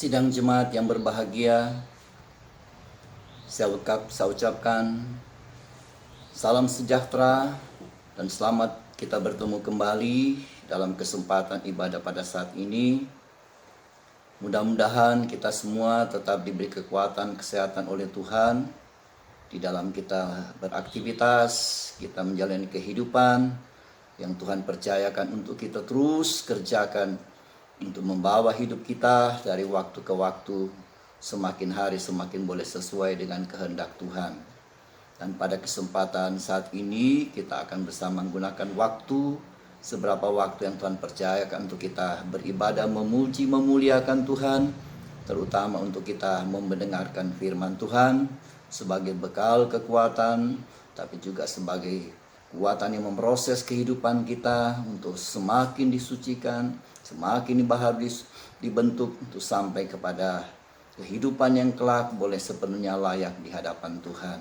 Sidang jemaat yang berbahagia, saya ucapkan salam sejahtera dan selamat kita bertemu kembali dalam kesempatan ibadah pada saat ini. Mudah-mudahan kita semua tetap diberi kekuatan, kesehatan oleh Tuhan di dalam kita beraktivitas, kita menjalani kehidupan yang Tuhan percayakan untuk kita terus kerjakan untuk membawa hidup kita dari waktu ke waktu, semakin hari semakin boleh sesuai dengan kehendak Tuhan. Dan pada kesempatan saat ini kita akan bersama menggunakan waktu, seberapa waktu yang Tuhan percayakan untuk kita beribadah, memuji, memuliakan Tuhan, terutama untuk kita mendengarkan firman Tuhan sebagai bekal kekuatan, tapi juga sebagai kekuatan yang memproses kehidupan kita untuk semakin disucikan, semakin dibentuk untuk sampai kepada kehidupan yang kelak boleh sepenuhnya layak di hadapan Tuhan.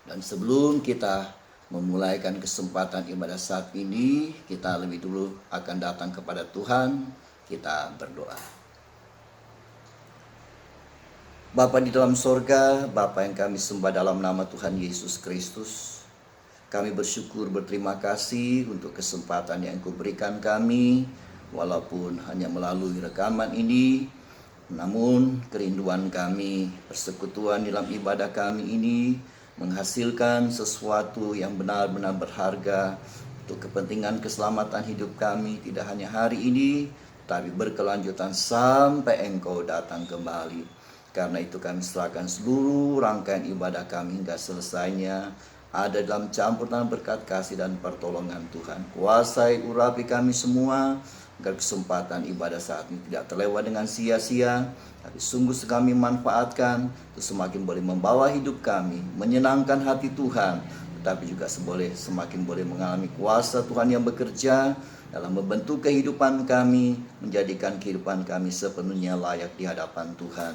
Dan sebelum kita memulaikan kesempatan ibadah saat ini, kita lebih dulu akan datang kepada Tuhan, kita berdoa. Bapa di dalam sorga, Bapa yang kami sembah dalam nama Tuhan Yesus Kristus, kami bersyukur, berterima kasih untuk kesempatan yang Engkau berikan kami, walaupun hanya melalui rekaman ini, namun kerinduan kami, persekutuan dalam ibadah kami ini, menghasilkan sesuatu yang benar-benar berharga untuk kepentingan keselamatan hidup kami, tidak hanya hari ini, tapi berkelanjutan sampai Engkau datang kembali. Karena itu kami serahkan seluruh rangkaian ibadah kami hingga selesainya ada dalam campuran berkat kasih dan pertolongan Tuhan. Kuasai urapi kami semua, agar kesempatan ibadah saat ini tidak terlewat dengan sia-sia, tapi sungguh kami manfaatkan untuk semakin boleh membawa hidup kami, menyenangkan hati Tuhan, tetapi juga semakin boleh mengalami kuasa Tuhan yang bekerja dalam membentuk kehidupan kami, menjadikan kehidupan kami sepenuhnya layak di hadapan Tuhan.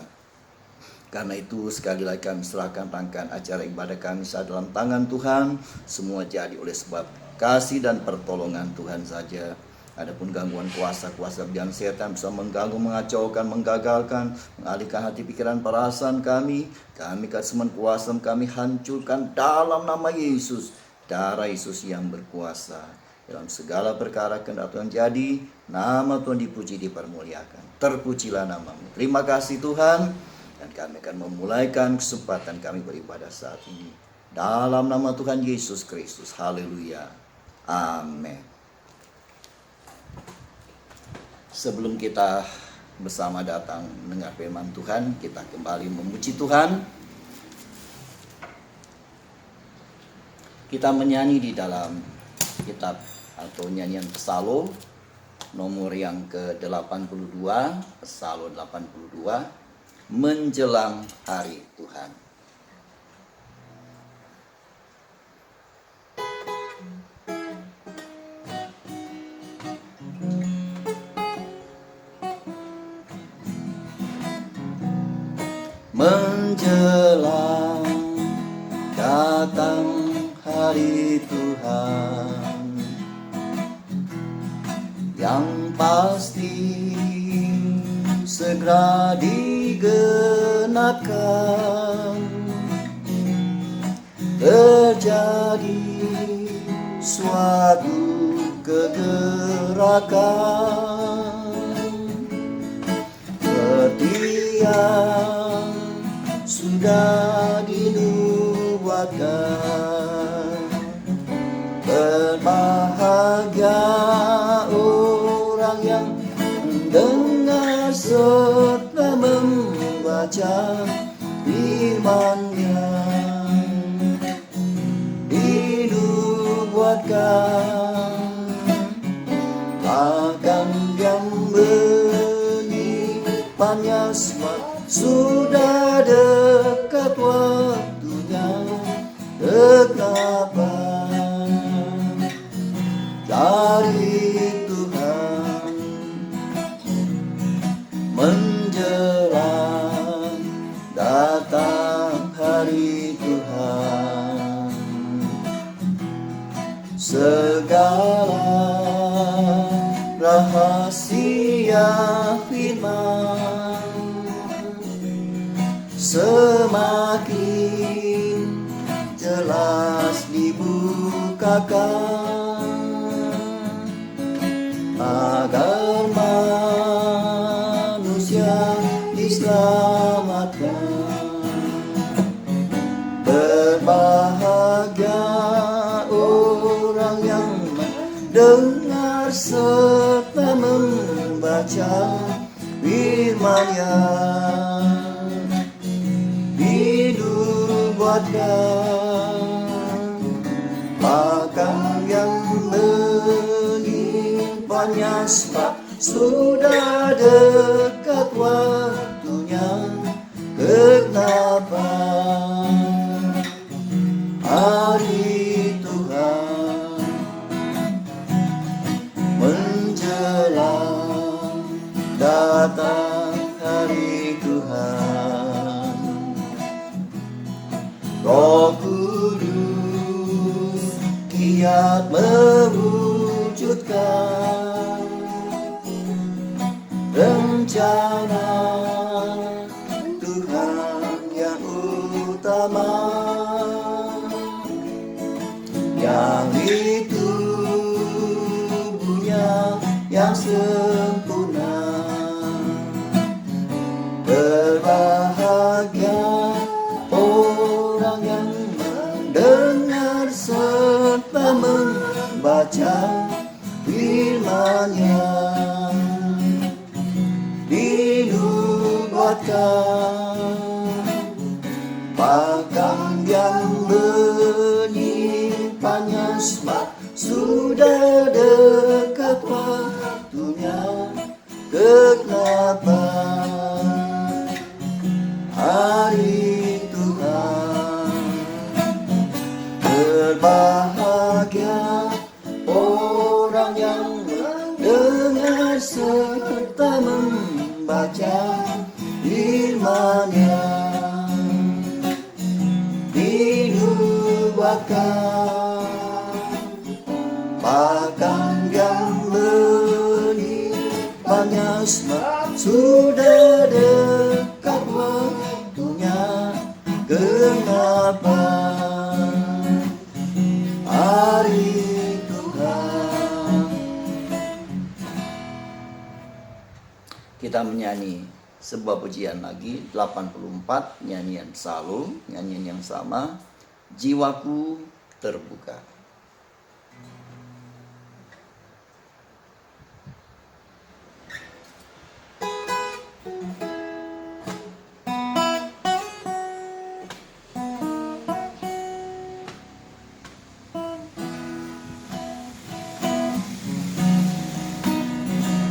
Karena itu sekali lagi kami serahkan rangkaian acara ibadah kami saat dalam tangan Tuhan. Semua jadi oleh sebab kasih dan pertolongan Tuhan saja. Adapun gangguan kuasa-kuasa biang setan bisa mengganggu, mengacaukan, menggagalkan, mengalihkan hati pikiran perasaan kami kasih kuasa kami hancurkan dalam nama Yesus. Darah Yesus yang berkuasa. Dalam segala perkara kehendak Tuhan jadi, nama Tuhan dipuji, dipermuliakan. Terpujilah namamu. Terima kasih Tuhan. Dan kami akan memulaikan kesempatan kami beribadah saat ini dalam nama Tuhan Yesus Kristus. Haleluya. Amin. Sebelum kita bersama datang mendengar firman Tuhan, kita kembali memuji Tuhan. Kita menyanyi di dalam kitab atau nyanyian Psalm nomor yang ke-82, Psalm 82. Menjelang hari Tuhan. Menjelang datang hari Tuhan, yang pasti segera digenapkan, terjadi suatu kegerakan seperti yang sudah dinubuatkan. Berbahagia orang yang mendengar serta membaca firman-Nya, dinubuatkan akan yang menimpannya sudah dekat waktunya. Ketetapan dari Tuhan menjelang datang hari Tuhan. Segala rahasia Dia firman semakin jelas dibukakan agar manusia diselamatkan. Berbahagia orang yang mendengar serta membaca firman-Nya, dinubuatkan bahkan yang menimpanya, sebab sudah dekat waktunya kegenapan hari Tuhan menjelang, datang hari Tuhan. Roh Kudus kiat mewujudkan rencana Tuhan yang utama, yang itu tubuhnya yang sempurna. Berbahagia orang yang mendengar serta membaca firman-Nya, dinubuatkan bahkan yang menimpanya, sebab sudah dekat waktunya kegenapan hari Tuhan. Berbahagia orang yang mendengar serta membaca firman-Nya, dinubuatkan bahkan yang menimpanya, sebab sudah dekat waktunya kegenapan hari Tuhan. Kita menyanyi sebuah pujian lagi, 84, nyanyian Psalm, nyanyian yang sama, jiwaku terbuka.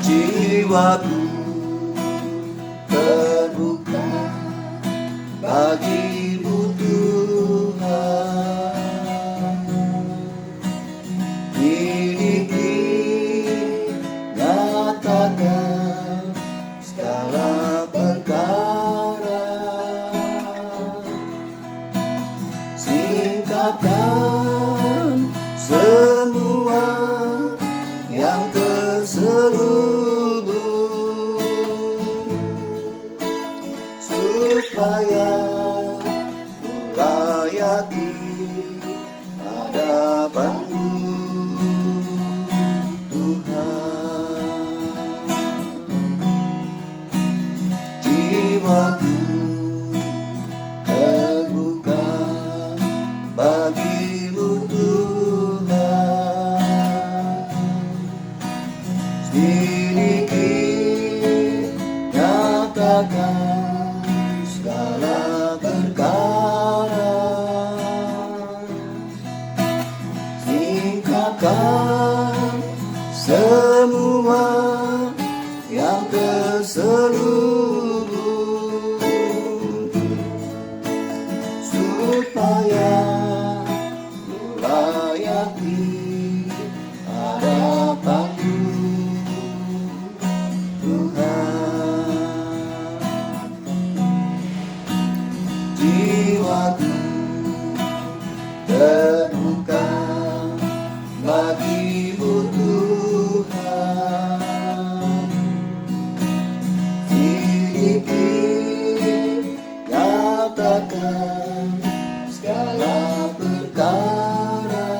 Jiwaku terbuka bagimu Tuhan, miliki nyatakan segala perkara, singkapkan semua yang terselubung, supaya layati hadapan-Mu Tuhan. Jiwaku terbuka bagi-Mu Tuhan, miliki nyatakan segala perkara, singkapkan semua yang terselubung, supaya layati hadapan-Mu Tuhan. Singkapkan segala perkara,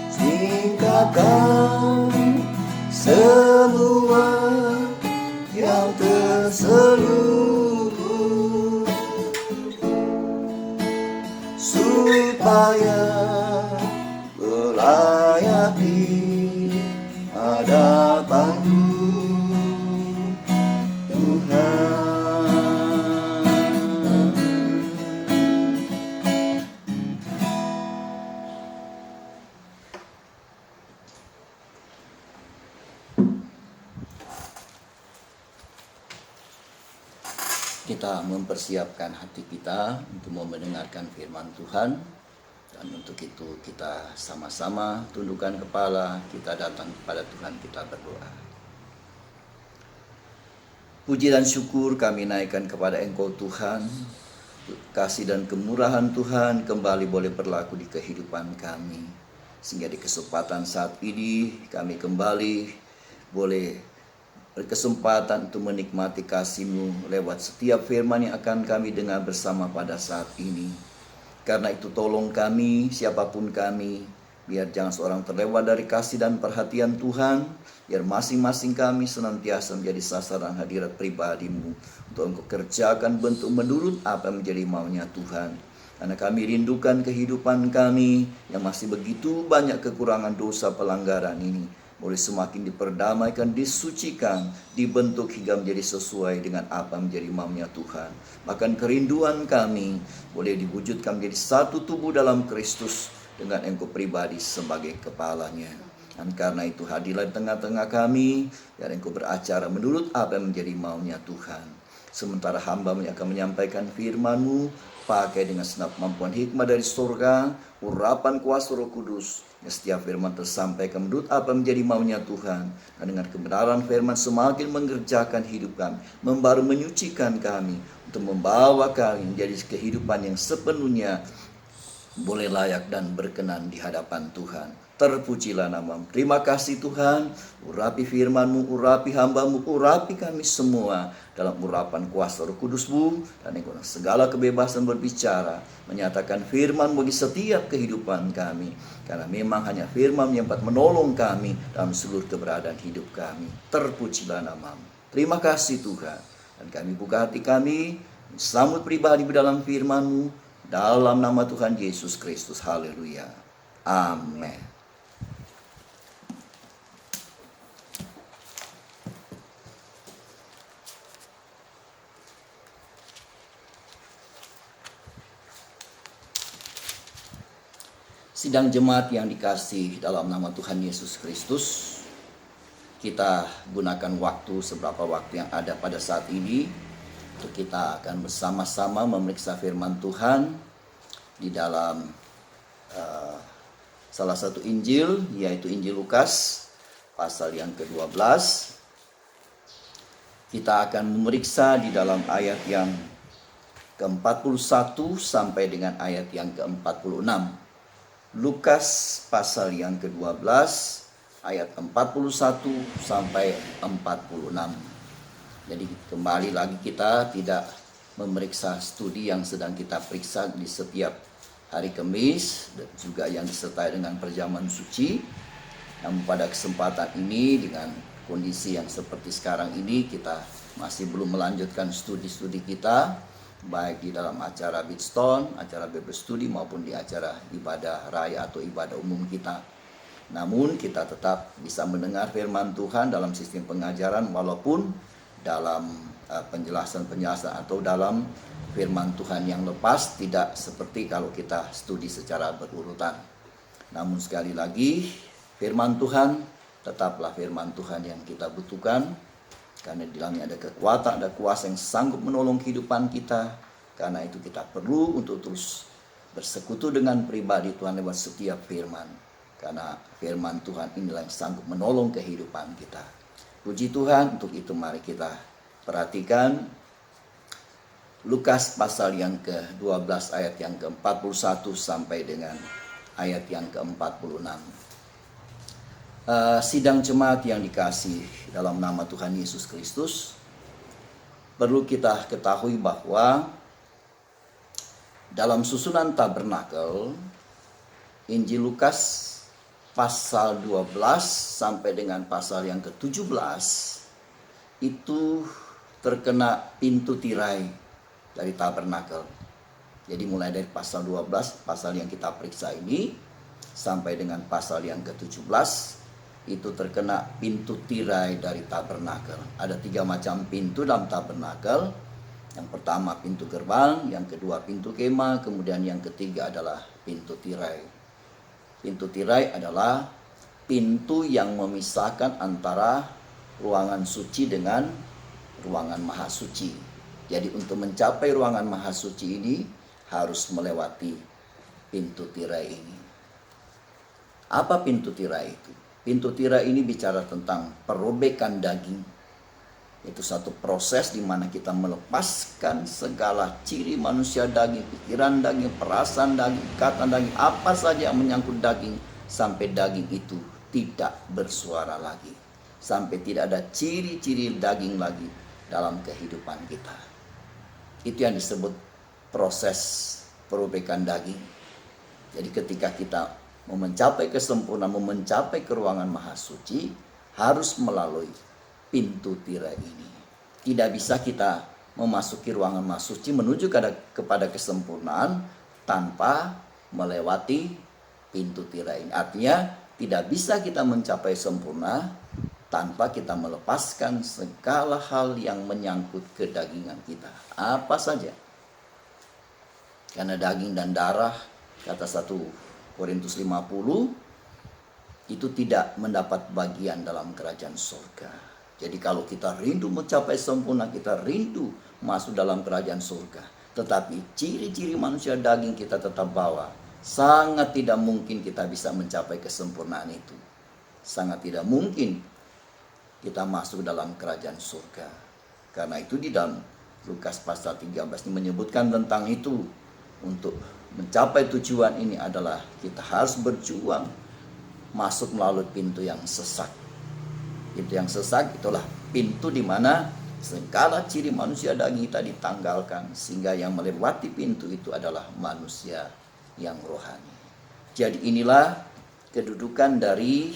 singkapkan semua yang terselubung, supaya berlayak di hadapan-Mu, Tuhan. Kita mempersiapkan hati kita untuk mendengarkan firman Tuhan. Dan untuk itu kita sama-sama tundukkan kepala, kita datang kepada Tuhan, kita berdoa. Puji dan syukur kami naikkan kepada Engkau Tuhan. Kasih dan kemurahan Tuhan kembali boleh berlaku di kehidupan kami. Sehingga di kesempatan saat ini kami kembali boleh berkesempatan untuk menikmati kasih-Mu lewat setiap firman yang akan kami dengar bersama pada saat ini. Karena itu tolong kami, siapapun kami, biar jangan seorang terlewat dari kasih dan perhatian Tuhan, biar masing-masing kami senantiasa menjadi sasaran hadirat pribadi-Mu untuk Engkau kerjakan bentuk menurut apa yang menjadi maunya Tuhan. Karena kami rindukan kehidupan kami yang masih begitu banyak kekurangan dosa pelanggaran ini boleh semakin diperdamaikan, disucikan, dibentuk hingga menjadi sesuai dengan apa menjadi maunya Tuhan. Bahkan kerinduan kami boleh diwujudkan menjadi satu tubuh dalam Kristus dengan Engkau pribadi sebagai kepalanya. Dan karena itu hadirlah di tengah-tengah kami, biar Engkau beracara menurut apa yang menjadi maunya Tuhan. Sementara hamba-Mu yang akan menyampaikan firman-Mu, pakai dengan segenap kemampuan hikmah dari surga, urapan kuasa Roh Kudus. Setiap firman tersampaikan menurut apa menjadi maunya Tuhan. Dan dengan kebenaran firman semakin mengerjakan hidup kami, membaru menyucikan kami, untuk membawa kami menjadi kehidupan yang sepenuhnya boleh layak dan berkenan di hadapan Tuhan. Terpujilah nama-Mu. Terima kasih Tuhan. Urapi firman-Mu, urapi hamba-Mu, urapi kami semua dalam urapan kuasa Roh Kudus-Mu, dan Engkau segala kebebasan berbicara, menyatakan firman bagi setiap kehidupan kami. Karena memang hanya firman yang dapat menolong kami dalam seluruh keberadaan hidup kami. Terpujilah nama-Mu. Terima kasih Tuhan. Dan kami buka hati kami, sambut pribadi dalam firman-Mu, dalam nama Tuhan Yesus Kristus. Haleluya. Amin. Sidang jemaat yang dikasih dalam nama Tuhan Yesus Kristus, kita gunakan waktu seberapa waktu yang ada pada saat ini untuk kita akan bersama-sama memeriksa firman Tuhan di dalam salah satu Injil, yaitu Injil Lukas pasal yang ke-12. Kita akan memeriksa di dalam ayat yang ke-41 sampai dengan ayat yang ke-46. Lukas pasal yang ke-12 ayat 41 sampai 46. Jadi kembali lagi kita tidak memeriksa studi yang sedang kita periksa di setiap hari Kamis dan juga yang disertai dengan perjamuan suci. Namun pada kesempatan ini dengan kondisi yang seperti sekarang ini kita masih belum melanjutkan studi-studi kita, baik di dalam acara Beatstone, acara Bible Study maupun di acara ibadah raya atau ibadah umum kita. Namun kita tetap bisa mendengar firman Tuhan dalam sistem pengajaran walaupun dalam penjelasan-penjelasan atau dalam firman Tuhan yang lepas, tidak seperti kalau kita studi secara berurutan. Namun sekali lagi firman Tuhan tetaplah firman Tuhan yang kita butuhkan. Karena di dalamnya ada kekuatan, ada kuasa yang sanggup menolong kehidupan kita. Karena itu kita perlu untuk terus bersekutu dengan pribadi Tuhan lewat setiap firman. Karena firman Tuhan inilah yang sanggup menolong kehidupan kita. Puji Tuhan, untuk itu mari kita perhatikan Lukas pasal yang ke-12 ayat yang ke-41 sampai dengan ayat yang ke-46. Sidang jemaat yang dikasih dalam nama Tuhan Yesus Kristus, perlu kita ketahui bahwa dalam susunan tabernakel, Injil Lukas pasal 12 sampai dengan pasal yang ke-17 itu terkena pintu tirai dari tabernakel. Jadi mulai dari pasal 12, pasal yang kita periksa ini, sampai dengan pasal yang ke-17 itu terkena pintu tirai dari tabernakel. Ada 3 macam pintu dalam tabernakel. Yang pertama pintu gerbang, yang kedua pintu kemah, kemudian yang ketiga adalah pintu tirai. Pintu tirai adalah pintu yang memisahkan antara ruangan suci dengan ruangan maha suci. Jadi untuk mencapai ruangan maha suci ini harus melewati pintu tirai ini. Apa pintu tirai itu? Pintu tirai ini bicara tentang perobekan daging. Itu satu proses di mana kita melepaskan segala ciri manusia daging, pikiran daging, perasaan daging, ikatan daging, apa saja yang menyangkut daging, sampai daging itu tidak bersuara lagi. Sampai tidak ada ciri-ciri daging lagi dalam kehidupan kita. Itu yang disebut proses perobekan daging. Jadi ketika kita mau mencapai kesempurnaan, mau mencapai ke ruangan maha suci, harus melalui pintu tirai ini. Tidak bisa kita memasuki ruangan maha suci menuju kepada kesempurnaan tanpa melewati pintu tirai ini. Artinya tidak bisa kita mencapai sempurna tanpa kita melepaskan segala hal yang menyangkut kedagingan kita. Apa saja. Karena daging dan darah, kata 1 Korintus 50, itu tidak mendapat bagian dalam kerajaan surga. Jadi kalau kita rindu mencapai sempurna, kita rindu masuk dalam kerajaan surga, tetapi ciri-ciri manusia daging kita tetap bawa, sangat tidak mungkin kita bisa mencapai kesempurnaan itu. Sangat tidak mungkin kita masuk dalam kerajaan surga. Karena itu di dalam Lukas pasal 13 ini menyebutkan tentang itu. Untuk mencapai tujuan ini adalah kita harus berjuang masuk melalui pintu yang sesak. Pintu yang sesak itulah pintu di mana segala ciri manusia daging kita ditanggalkan, sehingga yang melewati pintu itu adalah manusia yang rohani. Jadi inilah kedudukan dari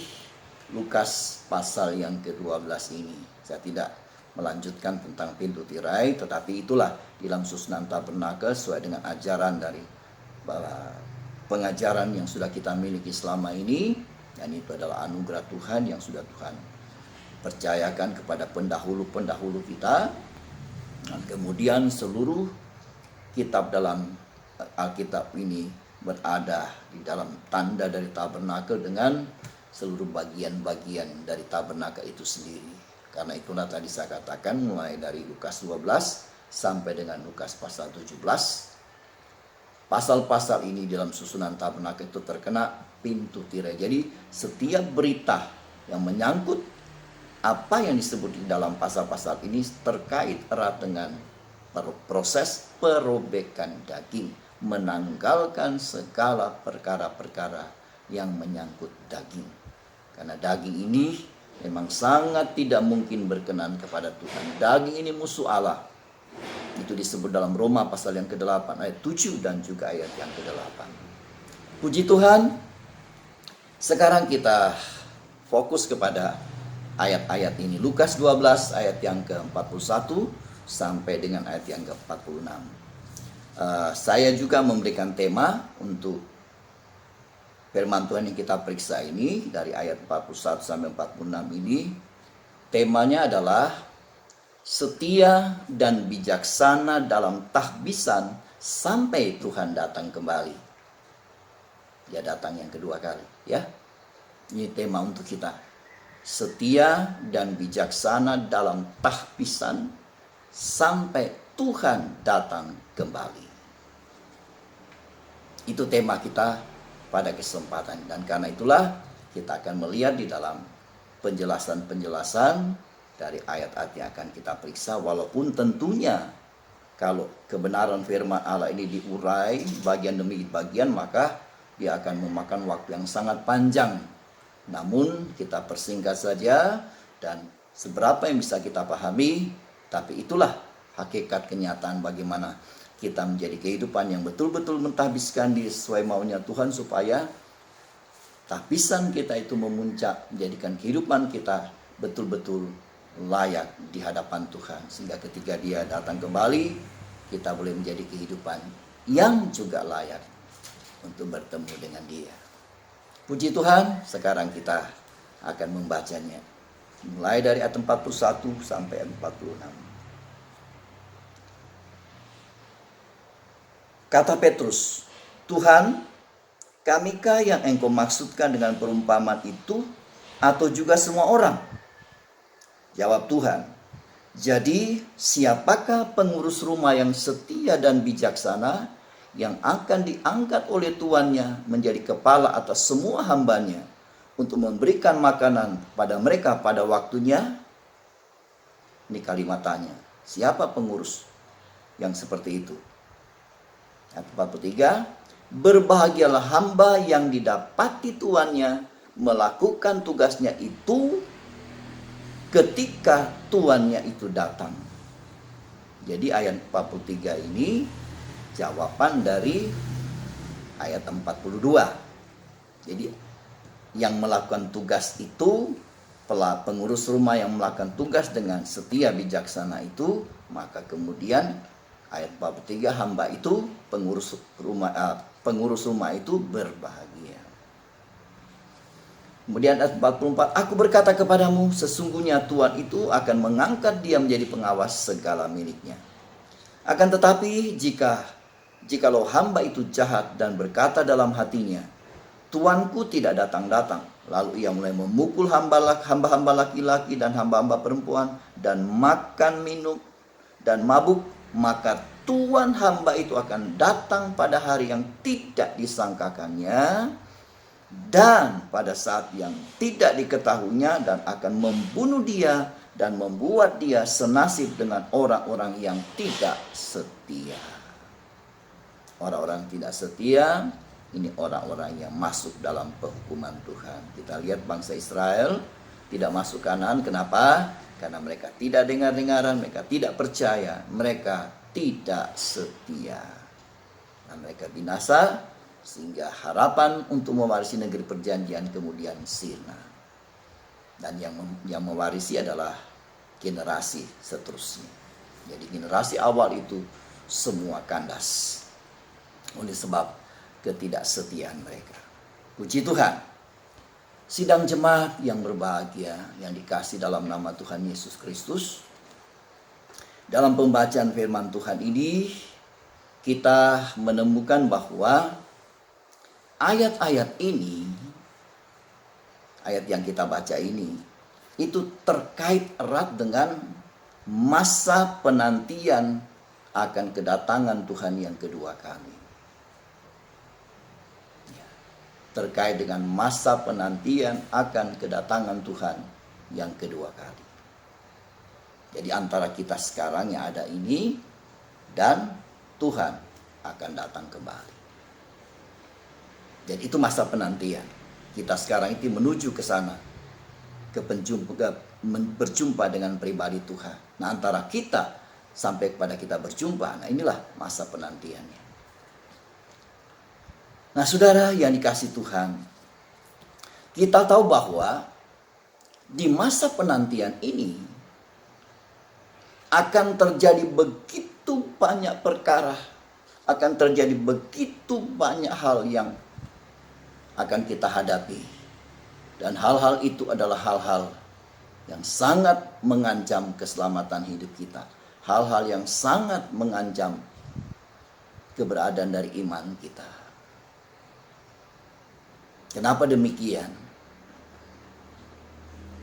Lukas pasal yang ke-12 ini. Saya tidak melanjutkan tentang pintu tirai, tetapi itulah dalam susunan tabernakel sesuai dengan ajaran dari pengajaran yang sudah kita miliki selama ini, dan itu adalah anugerah Tuhan yang sudah Tuhan percayakan kepada pendahulu-pendahulu kita. Dan kemudian seluruh kitab dalam Alkitab ini berada di dalam tanda dari tabernakel dengan seluruh bagian-bagian dari tabernakel itu sendiri. Karena itulah tadi saya katakan mulai dari Lukas 12 sampai dengan Lukas pasal 17. Pasal-pasal ini dalam susunan tabernakel itu terkena pintu tirai. Jadi setiap berita yang menyangkut apa yang disebut di dalam pasal-pasal ini terkait erat dengan proses perobekan daging, menanggalkan segala perkara-perkara yang menyangkut daging. Karena daging ini memang sangat tidak mungkin berkenan kepada Tuhan. Daging ini musuh Allah. Itu disebut dalam Roma pasal yang ke-8 ayat 7 dan juga ayat yang ke-8. Puji Tuhan. Sekarang kita fokus kepada ayat-ayat ini. Lukas 12 ayat yang ke-41 sampai dengan ayat yang ke-46. Saya juga memberikan tema untuk firman Tuhan yang kita periksa ini dari ayat 41 sampai 46 ini. Temanya adalah setia dan bijaksana dalam tahbisan sampai Tuhan datang kembali. Dia datang yang kedua kali, ya. Ini tema untuk kita. Setia dan bijaksana dalam tahbisan sampai Tuhan datang kembali. Itu tema kita pada kesempatan, dan karena itulah kita akan melihat di dalam penjelasan-penjelasan dari ayat-ayat yang akan kita periksa. Walaupun tentunya kalau kebenaran firman Allah ini diurai bagian demi bagian, maka dia akan memakan waktu yang sangat panjang. Namun kita persingkat saja, dan seberapa yang bisa kita pahami, tapi itulah hakikat kenyataan bagaimana kita menjadi kehidupan yang betul-betul mentahbiskan diri sesuai maunya Tuhan, supaya tahbisan kita itu memuncak, menjadikan kehidupan kita betul-betul layak di hadapan Tuhan. Sehingga ketika Dia datang kembali, kita boleh menjadi kehidupan yang juga layak untuk bertemu dengan Dia. Puji Tuhan, sekarang kita akan membacanya. Mulai dari ayat 41 sampai 46. Kata Petrus, Tuhan, kamikah yang Engkau maksudkan dengan perumpamaan itu, atau juga semua orang? Jawab Tuhan, jadi siapakah pengurus rumah yang setia dan bijaksana, yang akan diangkat oleh tuannya menjadi kepala atas semua hambanya, untuk memberikan makanan pada mereka pada waktunya? Ini kalimat tanya, siapa pengurus yang seperti itu? Ayat 43, berbahagialah hamba yang didapati tuannya melakukan tugasnya itu ketika tuannya itu datang. Jadi ayat 43 ini jawaban dari ayat 42. Jadi yang melakukan tugas itu, pengurus rumah yang melakukan tugas dengan setia bijaksana itu, maka kemudian ayat 43, hamba itu, pengurus rumah itu berbahagia. Kemudian ayat 44, aku berkata kepadamu, sesungguhnya Tuhan itu akan mengangkat dia menjadi pengawas segala miliknya. Akan tetapi jikalau hamba itu jahat dan berkata dalam hatinya, Tuanku tidak datang-datang, lalu ia mulai memukul hamba-hamba laki-laki dan hamba-hamba perempuan, dan makan minum dan mabuk, maka tuan hamba itu akan datang pada hari yang tidak disangkakannya dan pada saat yang tidak diketahuinya, dan akan membunuh dia dan membuat dia senasib dengan orang-orang yang tidak setia. Orang-orang tidak setia ini orang-orang yang masuk dalam penghukuman Tuhan. Kita lihat bangsa Israel tidak masuk Kanaan. Kenapa? Karena mereka tidak dengar-dengaran, mereka tidak percaya, mereka tidak setia. Nah, mereka binasa, sehingga harapan untuk mewarisi negeri perjanjian kemudian sirna. Dan yang mewarisi adalah generasi seterusnya. Jadi generasi awal itu semua kandas oleh sebab ketidaksetiaan mereka. Puji Tuhan. Sidang jemaat yang berbahagia, yang dikasih dalam nama Tuhan Yesus Kristus. Dalam pembacaan firman Tuhan ini, kita menemukan bahwa ayat-ayat ini, ayat yang kita baca ini, itu terkait erat dengan masa penantian akan kedatangan Tuhan yang kedua kali. Terkait dengan masa penantian akan kedatangan Tuhan yang kedua kali. Jadi antara kita sekarang yang ada ini dan Tuhan akan datang kembali. Jadi itu masa penantian. Kita sekarang itu menuju ke sana, berjumpa dengan pribadi Tuhan. Nah, antara kita sampai kepada kita berjumpa, nah inilah masa penantiannya. Nah, saudara yang dikasih Tuhan, kita tahu bahwa di masa penantian ini akan terjadi begitu banyak perkara, akan terjadi begitu banyak hal yang akan kita hadapi. Dan hal-hal itu adalah hal-hal yang sangat mengancam keselamatan hidup kita. Hal-hal yang sangat mengancam keberadaan dari iman kita. Kenapa demikian?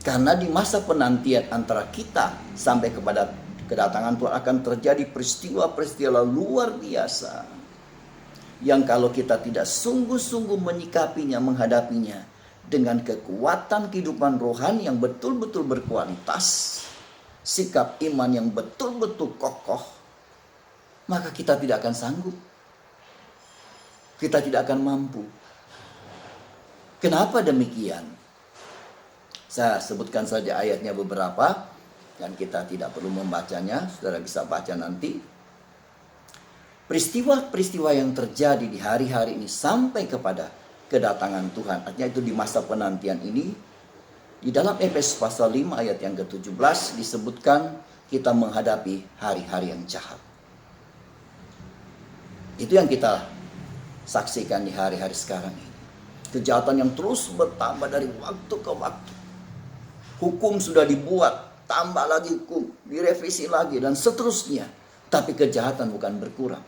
Karena di masa penantian antara kita sampai kepada kedatangan Tuhan akan terjadi peristiwa-peristiwa luar biasa, yang kalau kita tidak sungguh-sungguh menyikapinya, menghadapinya dengan kekuatan kehidupan rohani yang betul-betul berkualitas, sikap iman yang betul-betul kokoh, maka kita tidak akan sanggup. Kita tidak akan mampu. Kenapa demikian? Saya sebutkan saja ayatnya beberapa. Dan kita tidak perlu membacanya, saudara bisa baca nanti. Peristiwa-peristiwa yang terjadi di hari-hari ini sampai kepada kedatangan Tuhan. Artinya itu di masa penantian ini. Di dalam Efesus pasal 5 ayat yang ke-17 disebutkan kita menghadapi hari-hari yang jahat. Itu yang kita saksikan di hari-hari sekarang ini. Kejahatan yang terus bertambah dari waktu ke waktu. Hukum sudah dibuat, tambah lagi hukum, direvisi lagi dan seterusnya. Tapi kejahatan bukan berkurang.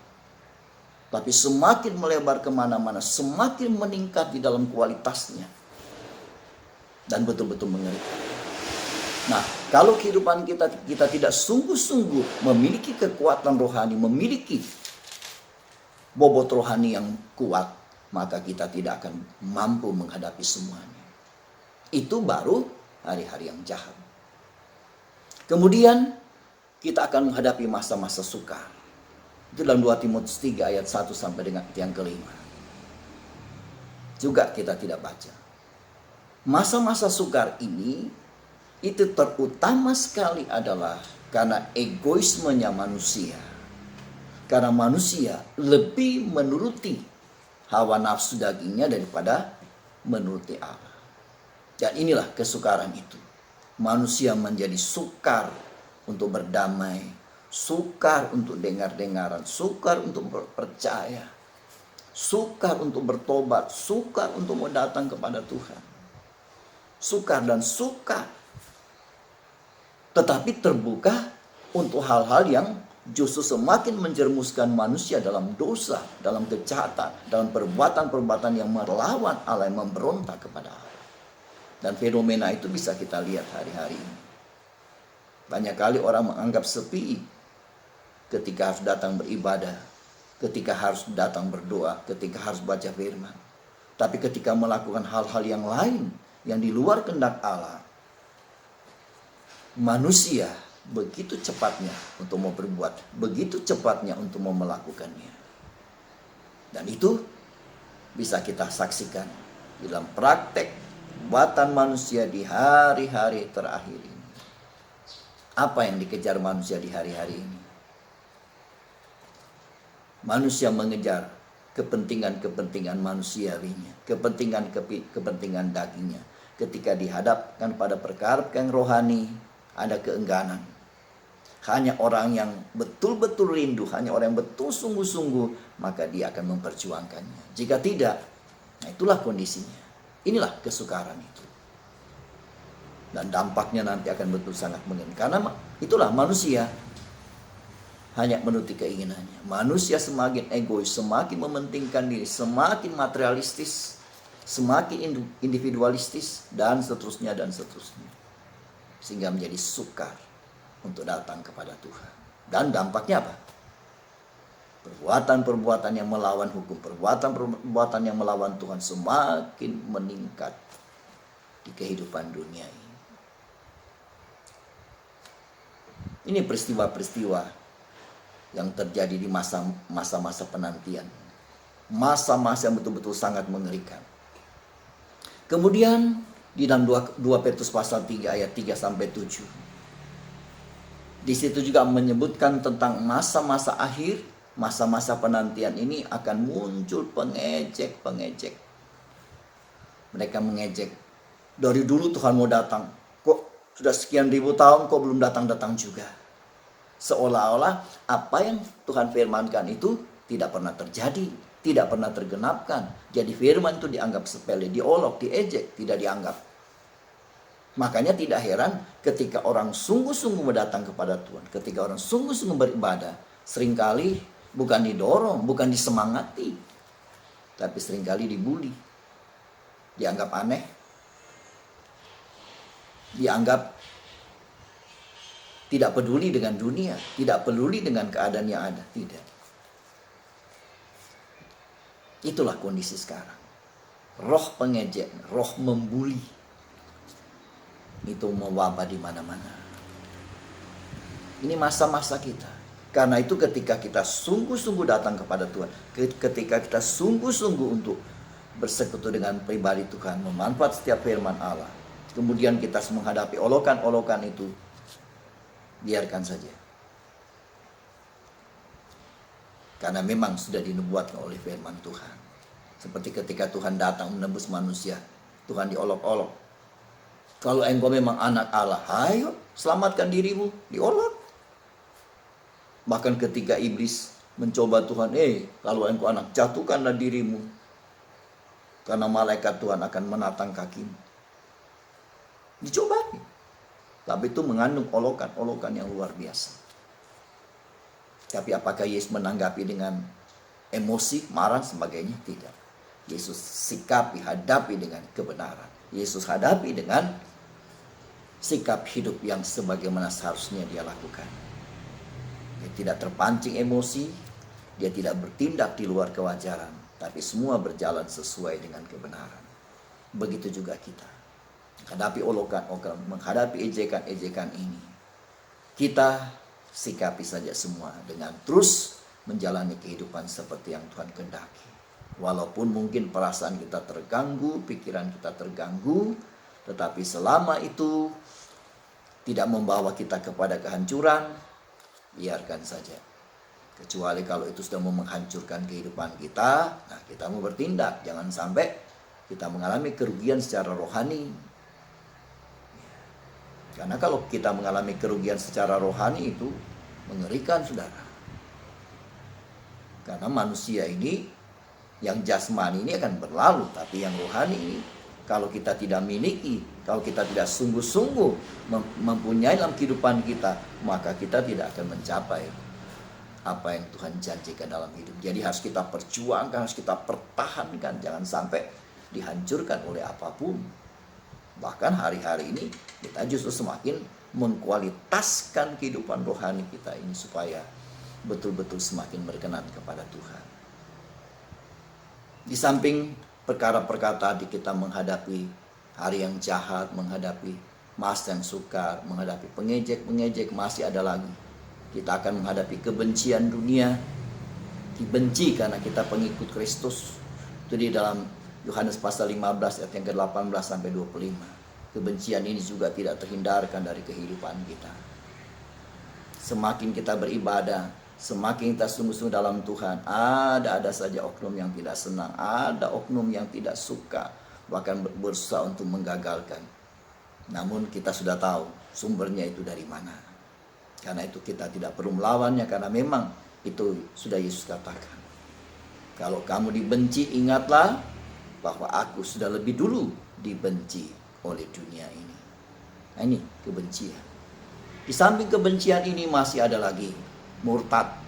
Tapi semakin melebar kemana-mana, semakin meningkat di dalam kualitasnya. Dan betul-betul mengerikan. Nah, kalau kehidupan kita tidak sungguh-sungguh memiliki kekuatan rohani, memiliki bobot rohani yang kuat, maka kita tidak akan mampu menghadapi semuanya. Itu baru hari-hari yang jahat. Kemudian kita akan menghadapi masa-masa sukar. Itu dalam 2 Timotius 3 ayat 1 sampai dengan yang kelima. Juga kita tidak baca. Masa-masa sukar ini itu terutama sekali adalah karena egoismenya manusia. Karena manusia lebih menuruti hawa nafsu dagingnya daripada menuruti Allah. Dan inilah kesukaran itu. Manusia menjadi sukar untuk berdamai, sukar untuk dengar-dengaran, sukar untuk percaya, sukar untuk bertobat, sukar untuk mau datang kepada Tuhan. Sukar dan suka. Tetapi terbuka untuk hal-hal yang justru semakin menjermuskan manusia dalam dosa, dalam kejahatan, dalam perbuatan-perbuatan yang melawan Allah, yang memberontak kepada Allah. Dan fenomena itu bisa kita lihat hari-hari ini. Banyak kali orang menganggap sepi ketika harus datang beribadah, ketika harus datang berdoa, ketika harus baca firman. Tapi ketika melakukan hal-hal yang lain, yang di luar kehendak Allah, manusia begitu cepatnya untuk mau berbuat, begitu cepatnya untuk mau melakukannya. Dan itu bisa kita saksikan dalam praktek buatan manusia di hari-hari terakhir ini. Apa yang dikejar manusia di hari-hari ini? Manusia mengejar kepentingan-kepentingan manusiawinya, kepentingan dagingnya. Ketika dihadapkan pada perkara yang rohani, ada keengganan. Hanya orang yang betul-betul rindu, hanya orang yang betul sungguh-sungguh, maka dia akan memperjuangkannya. Jika tidak, nah itulah kondisinya. Inilah kesukaran itu. Dan dampaknya nanti akan betul sangat mengerikan. Karena itulah manusia hanya menuruti keinginannya. Manusia semakin egois, semakin mementingkan diri, semakin materialistis, semakin individualistis, dan seterusnya dan seterusnya. Sehingga menjadi sukar untuk datang kepada Tuhan. Dan dampaknya apa? Perbuatan-perbuatan yang melawan hukum, perbuatan-perbuatan yang melawan Tuhan semakin meningkat di kehidupan dunia ini. Ini peristiwa-peristiwa yang terjadi di masa-masa penantian. Masa-masa yang betul-betul sangat mengerikan. Kemudian di dalam 2 Petrus pasal 3 ayat 3 sampai 7. Di situ juga menyebutkan tentang masa-masa akhir, masa-masa penantian ini akan muncul pengejek-pengejek. Mereka mengejek. Dari dulu Tuhan mau datang, kok sudah sekian ribu tahun kok belum datang-datang juga. Seolah-olah apa yang Tuhan firmankan itu tidak pernah terjadi, tidak pernah tergenapkan. Jadi firman itu dianggap sepele, diolok, diejek, tidak dianggap. Makanya tidak heran ketika orang sungguh-sungguh mendatang kepada Tuhan, ketika orang sungguh-sungguh beribadah, seringkali bukan didorong, bukan disemangati, tapi seringkali dibully, dianggap aneh, dianggap tidak peduli dengan dunia, tidak peduli dengan keadaan yang ada. Tidak. Itulah kondisi sekarang. Roh pengejek, roh membuli, itu mewabah di mana-mana. Ini masa-masa kita. Karena itu ketika kita sungguh-sungguh datang kepada Tuhan, ketika kita sungguh-sungguh untuk bersekutu dengan pribadi Tuhan, memanfaat setiap firman Allah, kemudian kita menghadapi olokan-olokan itu, Biarkan saja. Karena memang sudah dinubuatkan oleh firman Tuhan. Seperti ketika Tuhan datang menebus manusia, Tuhan diolok-olok. Kalau engkau memang anak Allah, ayo selamatkan dirimu, diolok. Bahkan ketika iblis mencoba Tuhan, kalau engkau anak, jatuhkanlah dirimu. Karena malaikat Tuhan akan menatang kakimu. Dicoba. Tapi itu mengandung olokan yang luar biasa. Tapi apakah Yesus menanggapi dengan emosi, marah, sebagainya? Tidak. Yesus sikapi, hadapi dengan kebenaran. Yesus hadapi dengan sikap hidup yang sebagaimana seharusnya dia lakukan. Dia tidak terpancing emosi, dia tidak bertindak di luar kewajaran, tapi semua berjalan sesuai dengan kebenaran. Begitu juga kita. Menghadapi olokan-olokan, menghadapi ejekan-ejekan ini, kita sikapi saja semua dengan terus menjalani kehidupan seperti yang Tuhan kehendaki. Walaupun mungkin perasaan kita terganggu, pikiran kita terganggu, tetapi selama itu tidak membawa kita kepada kehancuran, biarkan saja. Kecuali kalau itu sudah mau menghancurkan kehidupan kita, nah kita mau bertindak. Jangan sampai kita mengalami kerugian secara rohani. Karena kalau kita mengalami kerugian secara rohani itu mengerikan, saudara. Karena manusia ini, yang jasmani ini akan berlalu, tapi yang rohani ini, kalau kita tidak miliki, kalau kita tidak sungguh-sungguh mempunyai dalam kehidupan kita, maka kita tidak akan mencapai apa yang Tuhan janjikan dalam hidup. Jadi harus kita perjuangkan, harus kita pertahankan, jangan sampai dihancurkan oleh apapun. Bahkan hari-hari ini kita justru semakin mengkualitaskan kehidupan rohani kita ini supaya betul-betul semakin berkenan kepada Tuhan. Di samping perkara-perkara tadi kita menghadapi hari yang jahat, menghadapi masa yang sukar, menghadapi pengejek-pengejek, masih ada lagi. Kita akan menghadapi kebencian dunia, dibenci karena kita pengikut Kristus. Itu di dalam Yohanes pasal 15 ayat yang ke-18 sampai 25. Kebencian ini juga tidak terhindarkan dari kehidupan kita. Semakin kita beribadah, semakin kita sungguh-sungguh dalam Tuhan, ada saja oknum yang tidak senang, ada oknum yang tidak suka, bahkan berusaha untuk menggagalkan. Namun kita sudah tahu sumbernya itu dari mana. Karena itu kita tidak perlu melawannya, karena memang itu sudah Yesus katakan. Kalau kamu dibenci, ingatlah bahwa aku sudah lebih dulu dibenci oleh dunia ini. Nah, ini kebencian. Di samping kebencian ini masih ada lagi murtad.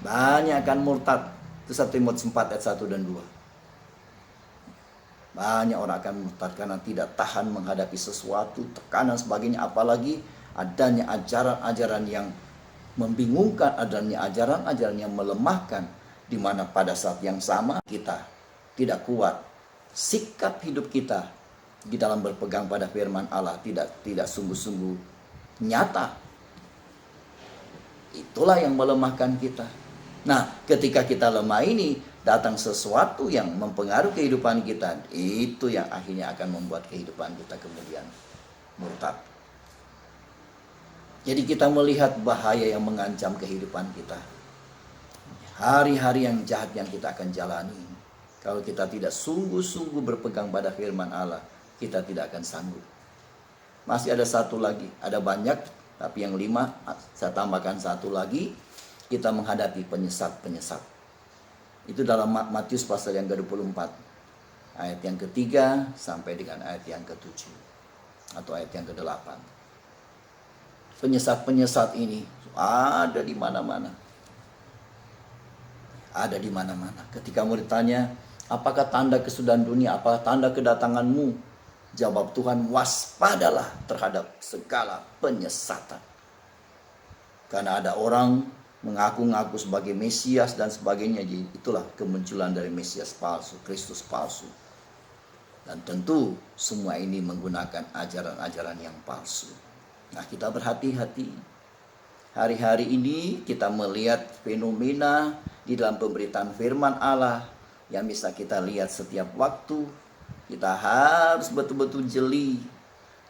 Banyak kan murtad. Itu 1 Timotius 4 ayat 1 dan 2. Banyak orang akan murtad karena tidak tahan menghadapi sesuatu, tekanan sebagainya. Apalagi adanya ajaran-ajaran yang membingungkan, adanya ajaran-ajaran yang melemahkan, di mana pada saat yang sama kita tidak kuat, sikap hidup kita di dalam berpegang pada firman Allah tidak sungguh-sungguh nyata. Itulah yang melemahkan kita. Nah, ketika kita lemah ini, datang sesuatu yang mempengaruhi kehidupan kita, itu yang akhirnya akan membuat kehidupan kita kemudian murtad. Jadi kita melihat bahaya yang mengancam kehidupan kita. Hari-hari yang jahat yang kita akan jalani. Kalau kita tidak sungguh-sungguh berpegang pada firman Allah, kita tidak akan sanggup. Masih ada satu lagi, ada banyak, tapi yang 5, saya tambahkan satu lagi, kita menghadapi penyesat-penyesat. Itu dalam Matius pasal yang ke-24, ayat yang ke-3 sampai dengan ayat yang ke-7, atau ayat yang ke-8. Penyesat-penyesat ini ada di mana-mana. Ada di mana-mana. Ketika mau ditanya, apakah tanda kesudahan dunia? Apakah tanda kedatanganmu? Jawab Tuhan, waspadalah terhadap segala penyesatan. Karena ada orang mengaku-ngaku sebagai Mesias dan sebagainya. Jadi itulah kemunculan dari Mesias palsu, Kristus palsu. Dan tentu semua ini menggunakan ajaran-ajaran yang palsu. Nah, kita berhati-hati. Hari-hari ini kita melihat fenomena di dalam pemberitaan firman Allah yang bisa kita lihat setiap waktu. Kita harus betul-betul jeli.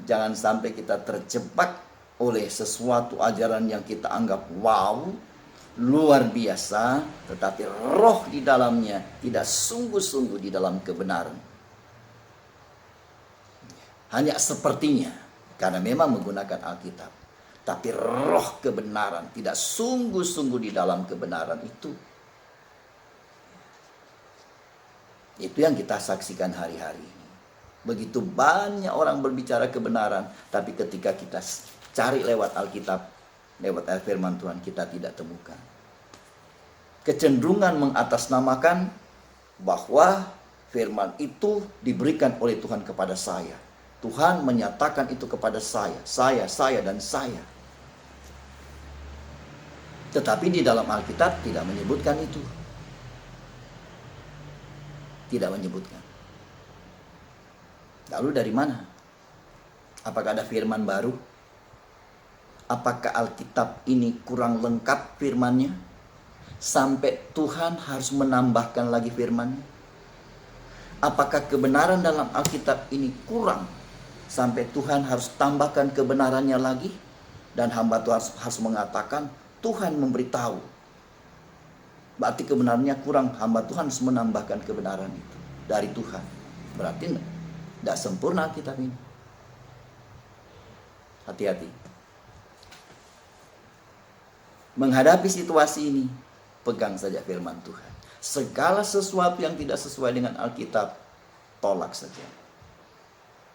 Jangan sampai kita terjebak oleh sesuatu ajaran yang kita anggap wow, luar biasa, tetapi roh di dalamnya tidak sungguh-sungguh di dalam kebenaran. Hanya sepertinya, karena memang menggunakan Alkitab, tapi roh kebenaran tidak sungguh-sungguh di dalam kebenaran itu. Itu yang kita saksikan hari-hari ini. Begitu banyak orang berbicara kebenaran, tapi ketika kita cari lewat Alkitab, lewat firman Tuhan, kita tidak temukan. Kecenderungan mengatasnamakan bahwa firman itu diberikan oleh Tuhan kepada saya. Tuhan menyatakan itu kepada saya, dan saya. Tetapi di dalam Alkitab tidak menyebutkan itu. Tidak menyebutkan. Lalu dari mana? Apakah ada firman baru? Apakah Alkitab ini kurang lengkap firmannya? Sampai Tuhan harus menambahkan lagi firman? Apakah kebenaran dalam Alkitab ini kurang? Sampai Tuhan harus tambahkan kebenarannya lagi? Dan hamba Tuhan harus mengatakan, Tuhan memberitahu. Berarti kebenarannya kurang, hamba Tuhan harus menambahkan kebenaran itu dari Tuhan. Berarti tidak sempurna Alkitab ini. Hati-hati. Menghadapi situasi ini, pegang saja firman Tuhan. Segala sesuatu yang tidak sesuai dengan Alkitab, tolak saja.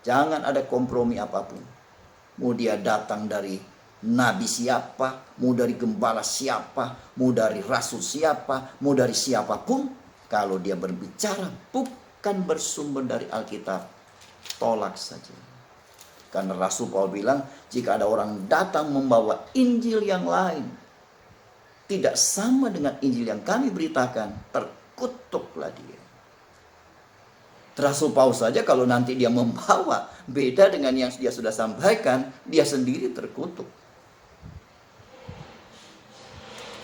Jangan ada kompromi apapun. Mau dia datang dari nabi siapa, mau dari gembala siapa, mau dari rasul siapa, mau dari siapapun, kalau dia berbicara bukan bersumber dari Alkitab, tolak saja. Karena Rasul Paulus bilang, jika ada orang datang membawa Injil yang lain, tidak sama dengan Injil yang kami beritakan, terkutuklah dia. Rasul Paulus saja kalau nanti dia membawa beda dengan yang dia sudah sampaikan, dia sendiri terkutuk.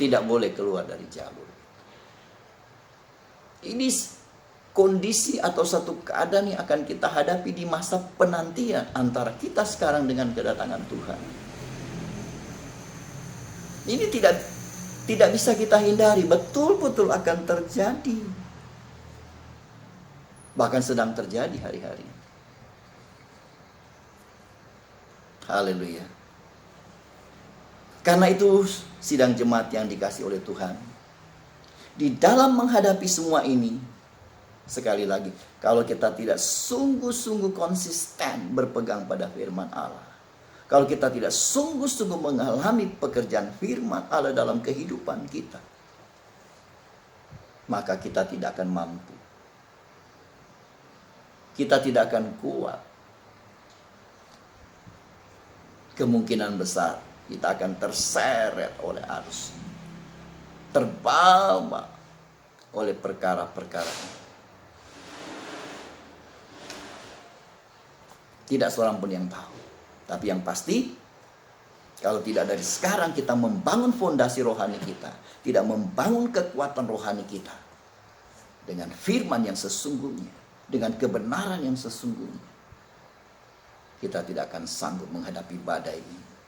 Tidak boleh keluar dari jalur. Ini kondisi atau satu keadaan yang akan kita hadapi di masa penantian antara kita sekarang dengan kedatangan Tuhan. Ini tidak bisa kita hindari, betul-betul akan terjadi. Bahkan sedang terjadi hari-hari. Haleluya. Karena itu sidang jemaat yang dikasih oleh Tuhan, di dalam menghadapi semua ini, sekali lagi, kalau kita tidak sungguh-sungguh konsisten berpegang pada firman Allah, kalau kita tidak sungguh-sungguh mengalami pekerjaan firman Allah dalam kehidupan kita, maka kita tidak akan mampu. Kita tidak akan kuat. Kemungkinan besar kita akan terseret oleh arus, terbawa oleh perkara-perkara. Tidak seorang pun yang tahu. Tapi yang pasti, kalau tidak dari sekarang kita membangun fondasi rohani kita, tidak membangun kekuatan rohani kita dengan firman yang sesungguhnya, dengan kebenaran yang sesungguhnya, kita tidak akan sanggup menghadapi badai ini.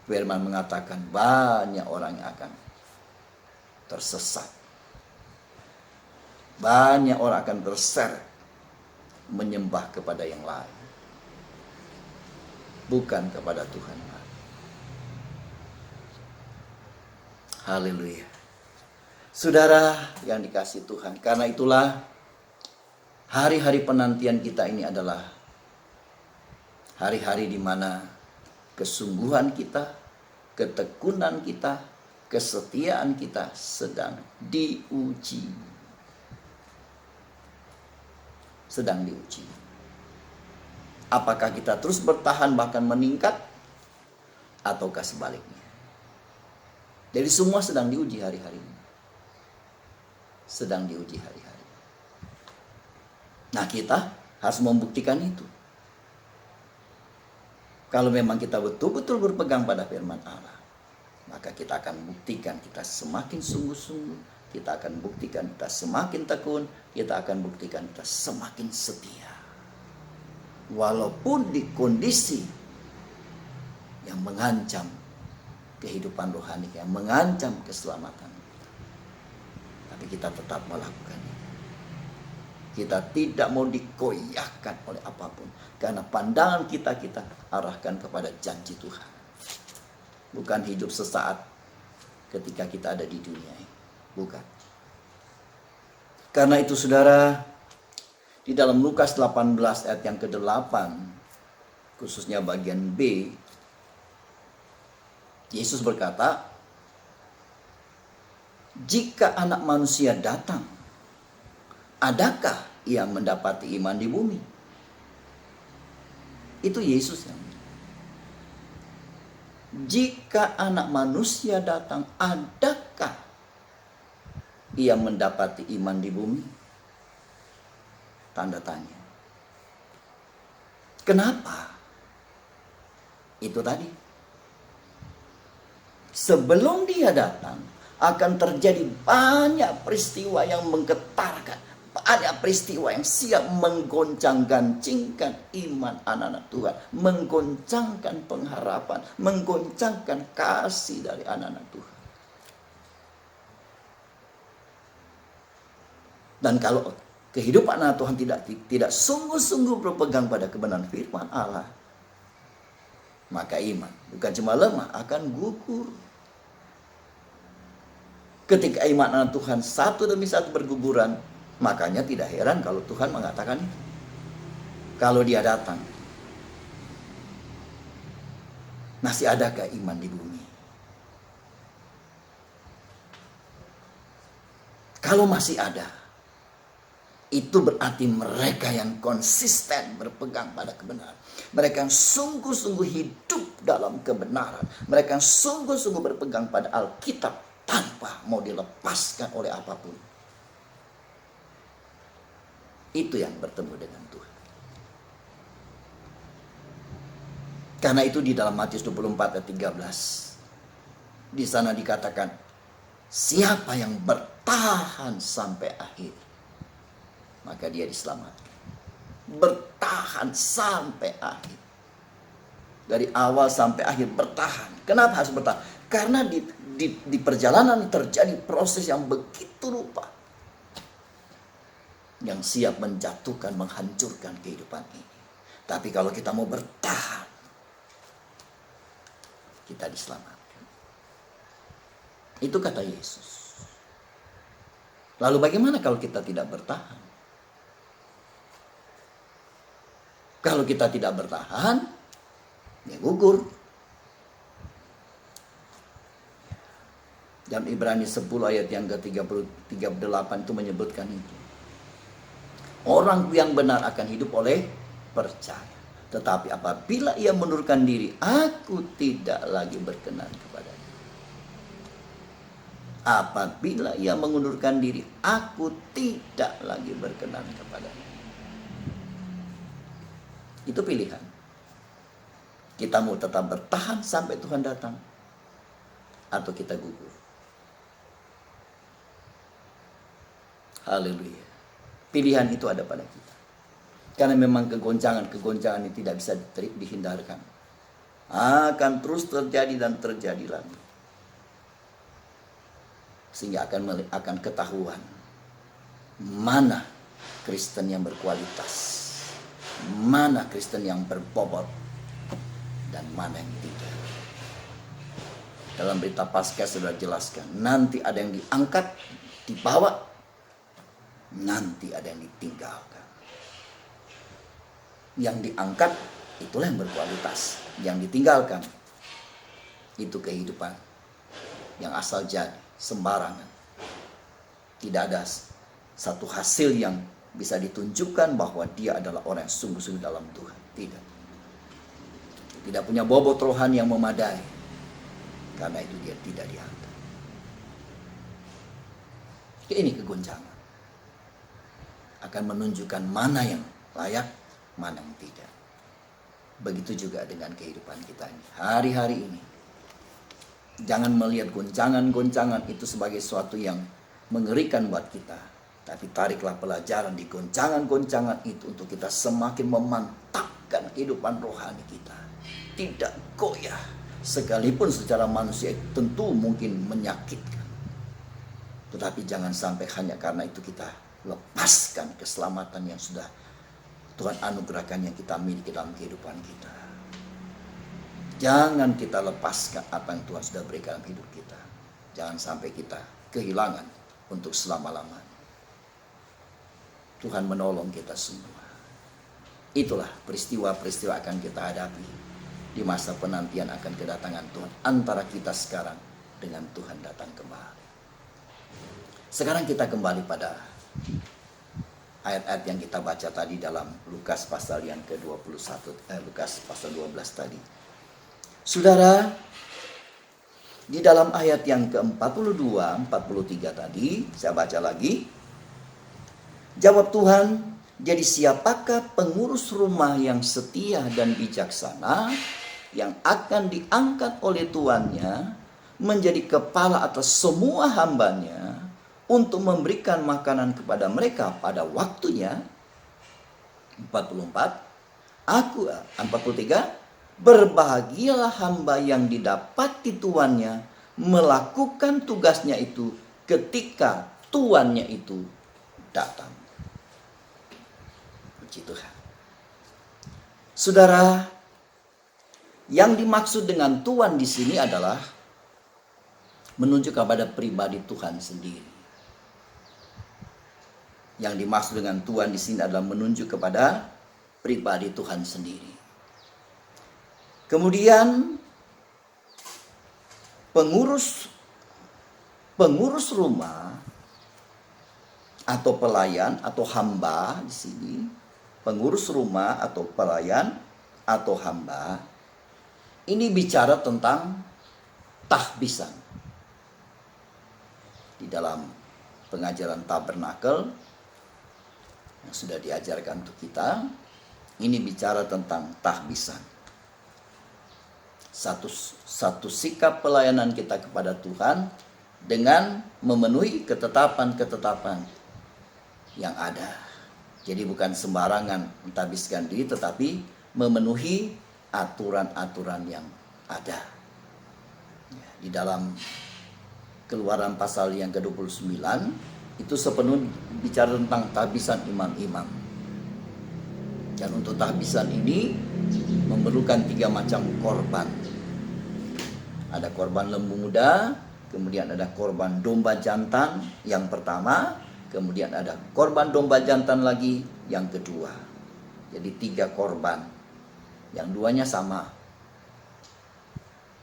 Firman mengatakan banyak orang yang akan tersesat. Banyak orang akan terseret menyembah kepada yang lain, bukan kepada Tuhan. Haleluya. Saudara yang dikasihi Tuhan, karena itulah hari-hari penantian kita ini adalah hari-hari di mana kesungguhan kita, ketekunan kita, kesetiaan kita sedang diuji. Sedang diuji. Apakah kita terus bertahan bahkan meningkat, ataukah sebaliknya? Jadi semua sedang diuji hari-hari ini. Sedang diuji hari-hari. Nah, kita harus membuktikan itu. Kalau memang kita betul-betul berpegang pada firman Allah, maka kita akan buktikan kita semakin sungguh-sungguh, kita akan buktikan kita semakin tekun, kita akan buktikan kita semakin setia. walaupun di kondisi yang mengancam kehidupan rohani, yang mengancam keselamatan, tapi kita tetap melakukan. Kita tidak mau dikoyahkan oleh apapun, karena pandangan kita arahkan kepada janji Tuhan, bukan hidup sesaat ketika kita ada di dunia ini, bukan. Karena itu saudara, di dalam Lukas 18 ayat yang ke-8, khususnya bagian B, Yesus berkata, jika Anak Manusia datang, adakah ia mendapati iman di bumi? Itu Yesus yang bilang. Jika Anak Manusia datang, adakah ia mendapati iman di bumi? Tanda tanya. Kenapa? Itu tadi. Sebelum dia datang, akan terjadi banyak peristiwa yang menggetarkan. Banyak peristiwa yang siap menggoncang-gancingkan iman anak-anak Tuhan. Menggoncangkan pengharapan. Menggoncangkan kasih dari anak-anak Tuhan. Dan kalau kehidupan anak Tuhan tidak sungguh-sungguh berpegang pada kebenaran firman Allah, maka iman bukan cuma lemah, akan gugur. Ketika iman anak Tuhan satu demi satu berguguran, makanya tidak heran kalau Tuhan mengatakan itu. Kalau dia datang, masih adakah iman di bumi? Kalau masih ada, itu berarti mereka yang konsisten berpegang pada kebenaran. Mereka yang sungguh-sungguh hidup dalam kebenaran. Mereka yang sungguh-sungguh berpegang pada Alkitab tanpa mau dilepaskan oleh apapun. Itu yang bertemu dengan Tuhan. Karena itu di dalam Matius 24 ayat 13. Di sana dikatakan, siapa yang bertahan sampai akhir, maka dia diselamatkan. Bertahan sampai akhir. Dari awal sampai akhir bertahan. Kenapa harus bertahan? Karena di perjalanan terjadi proses yang begitu rupa, yang siap menjatuhkan, menghancurkan kehidupan ini. Tapi kalau kita mau bertahan, kita diselamatkan. Itu kata Yesus. Lalu bagaimana kalau kita tidak bertahan? Kalau kita tidak bertahan, ya gugur. Dalam Ibrani 10 ayat yang ke-38 itu menyebutkan itu. Orang yang benar akan hidup oleh percaya. Tetapi apabila ia mundurkan diri, aku tidak lagi berkenan kepadanya. Apabila ia mengundurkan diri, aku tidak lagi berkenan kepadanya. Itu pilihan. Kita mau tetap bertahan sampai Tuhan datang, atau kita gugur. Haleluya. Pilihan itu ada pada kita. Karena memang kegoncangan ini tidak bisa dihindarkan. Akan terus terjadi dan terjadi lagi. Sehingga akan ketahuan mana Kristen yang berkualitas, mana Kristen yang berbobot, dan mana yang tidak. Dalam berita Paskah sudah jelaskan, nanti ada yang diangkat, dibawa, nanti ada yang ditinggalkan. Yang diangkat itulah yang berkualitas, yang ditinggalkan itu kehidupan yang asal jadi, sembarangan. Tidak ada satu hasil yang bisa ditunjukkan bahwa dia adalah orang yang sungguh-sungguh dalam Tuhan. Tidak. Tidak punya bobot rohani yang memadai. Karena itu dia tidak diangkat. Ini kegoncangan. Akan menunjukkan mana yang layak, mana yang tidak. Begitu juga dengan kehidupan kita ini. Hari-hari ini. Jangan melihat goncangan-goncangan itu sebagai sesuatu yang mengerikan buat kita. Tapi tariklah pelajaran di goncangan-goncangan itu untuk kita semakin memantapkan kehidupan rohani kita. Tidak goyah. Sekalipun secara manusia tentu mungkin menyakitkan. Tetapi jangan sampai hanya karena itu kita lepaskan keselamatan yang sudah Tuhan anugerahkan, yang kita miliki dalam kehidupan kita. Jangan kita lepaskan apa yang Tuhan sudah berikan dalam hidup kita. Jangan sampai kita kehilangan untuk selama-lamanya. Tuhan menolong kita semua. Itulah peristiwa-peristiwa akan kita hadapi di masa penantian akan kedatangan Tuhan antara kita sekarang dengan Tuhan datang kembali. Sekarang kita kembali pada ayat-ayat yang kita baca tadi dalam Lukas pasal yang ke-21, Lukas pasal 12 tadi. Saudara, di dalam ayat yang ke-42, 43 tadi, saya baca lagi. Jawab Tuhan, jadi siapakah pengurus rumah yang setia dan bijaksana yang akan diangkat oleh tuannya menjadi kepala atas semua hambanya untuk memberikan makanan kepada mereka pada waktunya? 43, berbahagialah hamba yang didapati tuannya melakukan tugasnya itu ketika tuannya itu datang. Puji Tuhan. Saudara, yang dimaksud dengan Tuhan di sini adalah menunjuk kepada pribadi Tuhan sendiri. Yang dimaksud dengan Tuhan di sini adalah menunjuk kepada pribadi Tuhan sendiri. Kemudian pengurus rumah atau pelayan atau hamba di sini, pengurus rumah atau pelayan atau hamba ini bicara tentang tahbisan. Di dalam pengajaran tabernakel yang sudah diajarkan untuk kita, ini bicara tentang tahbisan. Satu sikap pelayanan kita kepada Tuhan dengan memenuhi ketetapan-ketetapan yang ada. Jadi bukan sembarangan mentahbiskan diri, tetapi memenuhi aturan-aturan yang ada. Di dalam Keluaran pasal yang ke-29 itu sepenuhnya bicara tentang tahbisan imam-imam. Dan untuk tahbisan ini memerlukan 3 macam korban. Ada korban lembu muda, kemudian ada korban domba jantan yang pertama, kemudian ada korban domba jantan lagi yang kedua. Jadi 3 korban. Yang duanya sama.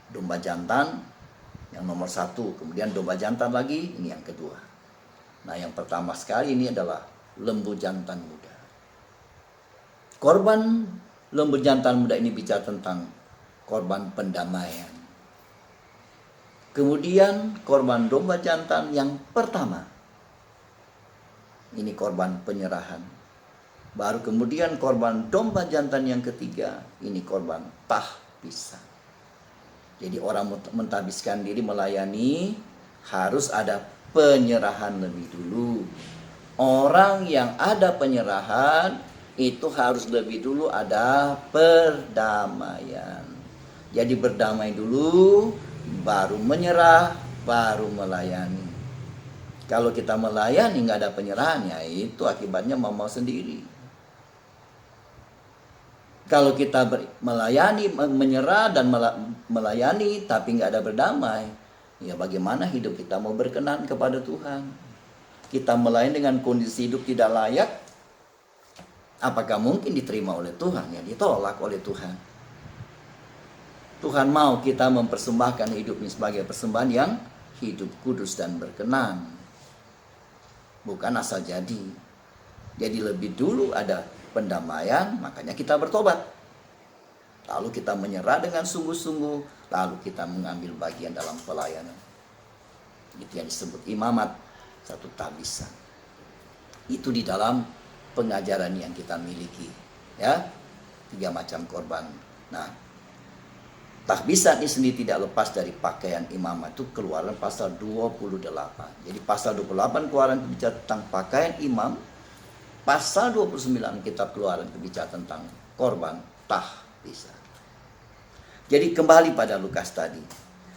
Domba jantan yang nomor 1, kemudian domba jantan lagi, ini yang kedua. Nah, yang pertama sekali ini adalah lembu jantan muda. Korban lembu jantan muda ini bicara tentang korban pendamaian. Kemudian korban domba jantan yang pertama, ini korban penyerahan. Baru kemudian korban domba jantan yang ketiga, ini korban tahbisan. Jadi orang mentahbiskan diri melayani harus ada penyerahan lebih dulu. Orang yang ada penyerahan itu harus lebih dulu ada perdamaian. Jadi berdamai dulu, baru menyerah, baru melayani. Kalau kita melayani nggak ada penyerahan, ya itu akibatnya mau sendiri. Kalau kita melayani, menyerah dan melayani tapi nggak ada berdamai, ya bagaimana hidup kita mau berkenan kepada Tuhan? Kita melayani dengan kondisi hidup tidak layak, apakah mungkin diterima oleh Tuhan? Ya ditolak oleh Tuhan. Tuhan mau kita mempersembahkan hidup ini sebagai persembahan yang hidup kudus dan berkenan, bukan asal jadi. Jadi lebih dulu ada pendamaian, makanya kita bertobat. Lalu kita menyerah dengan sungguh-sungguh, lalu kita mengambil bagian dalam pelayanan. Itu yang disebut imamat, satu tahbisan. Itu di dalam pengajaran yang kita miliki, ya. 3 macam korban. Nah, tahbisan ini sendiri tidak lepas dari pakaian imamat. Itu Keluaran pasal 28. Jadi pasal 28 Keluaran bicara tentang pakaian imam. Pasal 29 kitab Keluaran bicara tentang korban tahbisan. Jadi kembali pada Lukas tadi.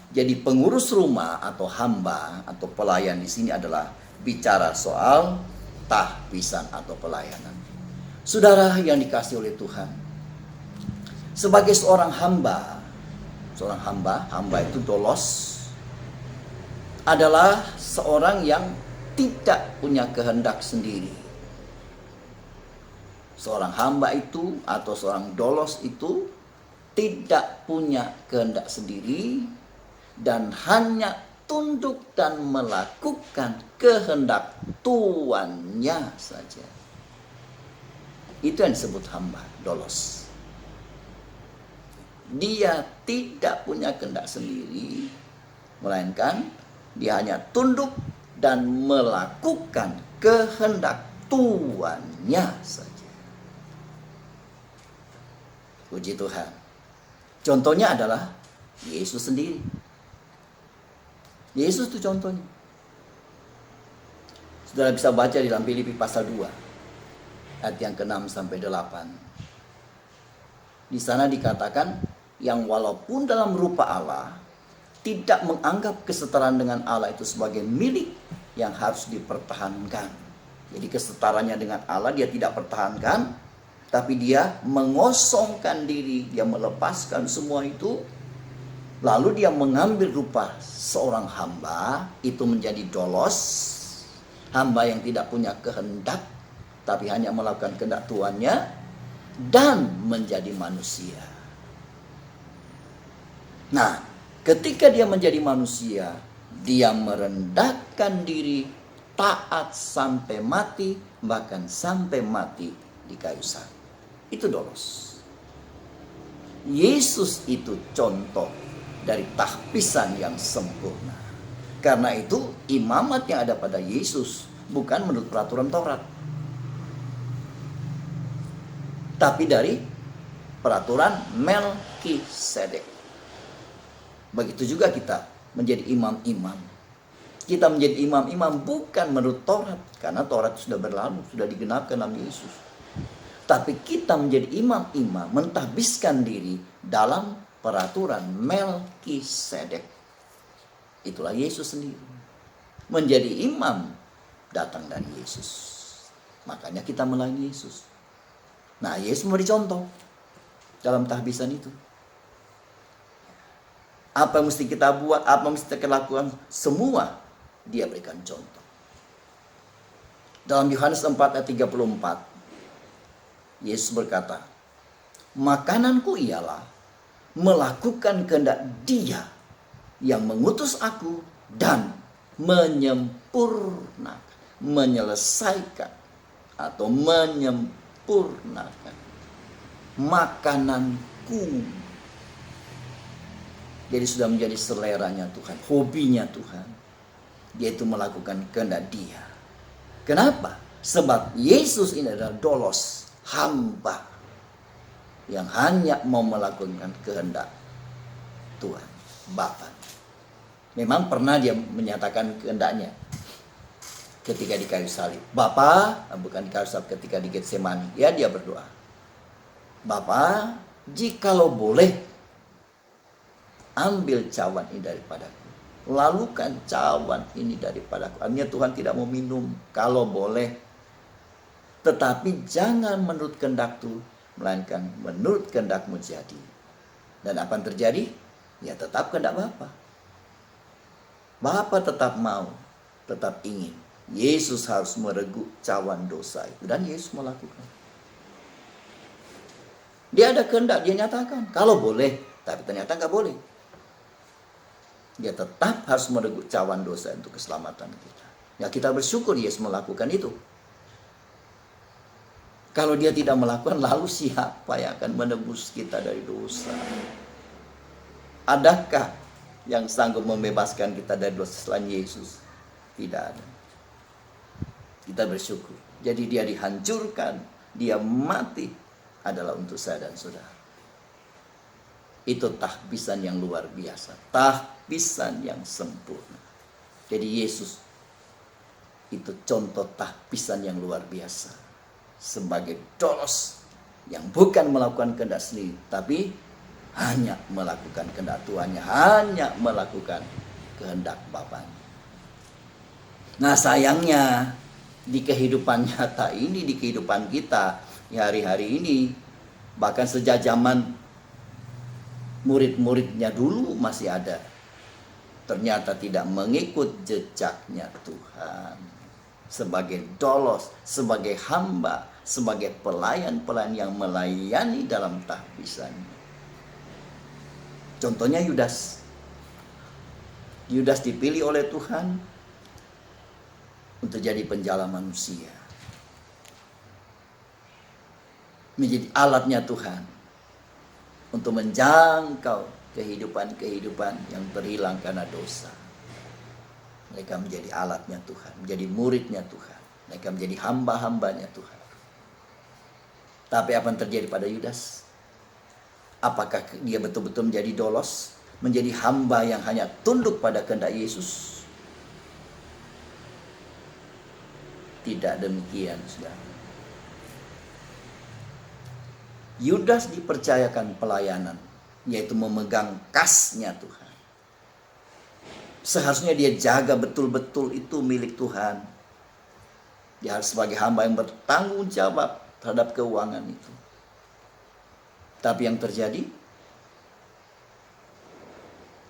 Jadi pengurus rumah atau hamba atau pelayan di sini adalah bicara soal tahbisan atau pelayanan. Saudara yang dikasihi oleh Tuhan, sebagai seorang hamba itu dolos, adalah seorang yang tidak punya kehendak sendiri. Seorang hamba itu atau seorang dolos itu tidak punya kehendak sendiri dan hanya tunduk dan melakukan kehendak tuannya saja. Itu yang disebut hamba, dolos. Dia tidak punya kehendak sendiri, melainkan dia hanya tunduk dan melakukan kehendak tuannya saja. Puji Tuhan. Contohnya adalah Yesus sendiri. Yesus itu contohnya. Saudara bisa baca di dalam Filipi pasal 2. Ayat yang ke-6 sampai 8. Di sana dikatakan yang walaupun dalam rupa Allah tidak menganggap kesetaraan dengan Allah itu sebagai milik yang harus dipertahankan. Jadi kesetaranya dengan Allah dia tidak pertahankan, tapi dia mengosongkan diri, dia melepaskan semua itu. Lalu dia mengambil rupa seorang hamba, itu menjadi dolos, hamba yang tidak punya kehendak, tapi hanya melakukan kehendak tuannya, dan menjadi manusia. Nah, ketika dia menjadi manusia, dia merendahkan diri, taat sampai mati, bahkan sampai mati di kayu salib. Itu dolos. Yesus itu contoh dari tahbisan yang sempurna. Karena itu imamat yang ada pada Yesus bukan menurut peraturan Taurat, tapi dari peraturan Melkisedek. Begitu juga kita menjadi imam-imam. Kita menjadi imam-imam bukan menurut Taurat, karena Taurat sudah berlalu, sudah digenapkan dalam Yesus. Tapi kita menjadi imam-imam, mentahbiskan diri dalam peraturan Melkisedek. Itulah Yesus sendiri. Menjadi imam datang dari Yesus. Makanya kita melayani Yesus. Nah, Yesus memberi contoh dalam tahbisan itu. Apa yang mesti kita buat, apa yang mesti kita lakukan, semua dia berikan contoh. Dalam Yohanes 4 ayat 34, Yesus berkata, makananku ialah melakukan kehendak Dia yang mengutus aku dan menyempurnakan, menyelesaikan atau menyempurnakan makananku. Jadi sudah menjadi seleranya Tuhan, hobinya Tuhan, yaitu melakukan kehendak Dia. Kenapa? Sebab Yesus ini adalah dolos, hamba yang hanya mau melakukan kehendak Tuhan, Bapa. Memang pernah dia menyatakan kehendaknya ketika di kayu salib. Bapa, bukan di kayu salib, ketika di Getsemani, ya dia berdoa, Bapa, jikalau boleh, ambil cawan ini daripadaku, lalukan cawan ini daripadaku. Artinya Tuhan tidak mau minum, kalau boleh, tetapi jangan menurut kehendakku, melainkan menurut kehendakmu jadi. Dan apa yang terjadi? Ya tetap kehendak Bapa. Bapa tetap mau, tetap ingin. Yesus harus mereguk cawan dosa itu, dan Yesus melakukan. Dia ada kehendak, dia nyatakan kalau boleh, tapi ternyata nggak boleh. Dia tetap harus mereguk cawan dosa untuk keselamatan kita. Ya kita bersyukur Yesus melakukan itu. Kalau dia tidak melakukan, lalu siapa yang akan menebus kita dari dosa? Adakah yang sanggup membebaskan kita dari dosa selain Yesus? Tidak ada. Kita bersyukur. Jadi dia dihancurkan, dia mati adalah untuk saya dan saudara. Itu tahbisan yang luar biasa, tahbisan yang sempurna. Jadi Yesus itu contoh tahbisan yang luar biasa. Sebagai dolos, yang bukan melakukan kehendak sendiri, tapi hanya melakukan kehendak Tuhannya, hanya melakukan kehendak Bapaknya. Nah sayangnya di kehidupan nyata ini, di kehidupan kita hari-hari ini, bahkan sejak zaman murid-muridnya dulu masih ada, ternyata tidak mengikut jejaknya Tuhan. Sebagai dolos, sebagai hamba, sebagai pelayan-pelayan yang melayani dalam tahbisannya. Contohnya Yudas. Yudas dipilih oleh Tuhan untuk jadi penjala manusia, menjadi alatnya Tuhan untuk menjangkau kehidupan-kehidupan yang terhilang karena dosa. Mereka menjadi alatnya Tuhan, menjadi muridnya Tuhan, mereka menjadi hamba-hambanya Tuhan. Tapi apa yang terjadi pada Yudas? Apakah dia betul-betul menjadi dolos, menjadi hamba yang hanya tunduk pada kehendak Yesus? Tidak demikian, saudara. Yudas dipercayakan pelayanan, yaitu memegang kasnya Tuhan. Seharusnya dia jaga betul-betul itu milik Tuhan. Dia harus sebagai hamba yang bertanggung jawab terhadap keuangan itu. Tapi yang terjadi,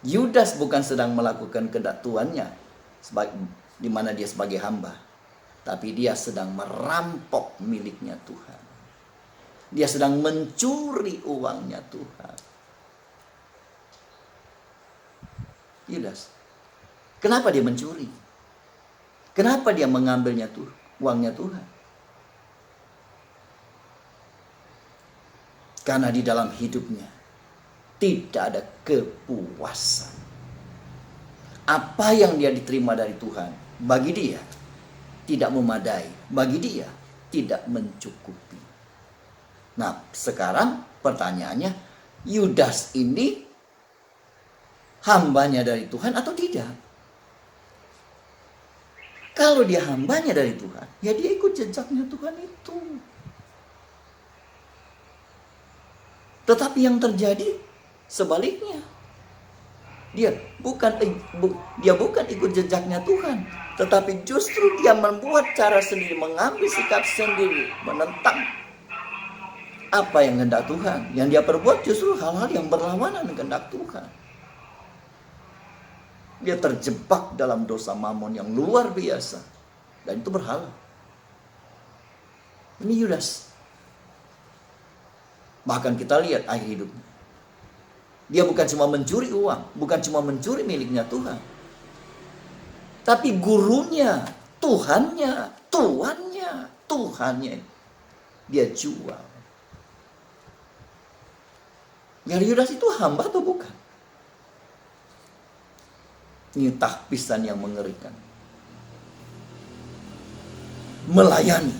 Yudas bukan sedang melakukan kehendak Tuannya, di mana dia sebagai hamba, tapi dia sedang merampok miliknya Tuhan. Dia sedang mencuri uangnya Tuhan. Yudas. Kenapa dia mencuri? Kenapa dia mengambilnya uangnya Tuhan? Karena di dalam hidupnya tidak ada kepuasan. Apa yang dia diterima dari Tuhan, bagi dia tidak memadai, bagi dia tidak mencukupi. Nah, sekarang pertanyaannya, Yudas ini hambanya dari Tuhan atau tidak? Kalau dia hambanya dari Tuhan, ya dia ikut jejaknya Tuhan itu. Tetapi yang terjadi sebaliknya. Dia bukan ikut jejaknya Tuhan, tetapi justru dia membuat cara sendiri, mengambil sikap sendiri, menentang apa yang kehendak Tuhan. Yang dia perbuat justru hal-hal yang berlawanan dengan kehendak Tuhan. Dia terjebak dalam dosa mamon yang luar biasa. Dan itu berhala. Ini Yudas. Bahkan kita lihat akhir hidupnya. Dia bukan cuma mencuri uang, bukan cuma mencuri miliknya Tuhan, tapi gurunya, Tuhannya dia jual. Yang Yudas itu hamba atau bukan? Ini tahbisan yang mengerikan. Melayani,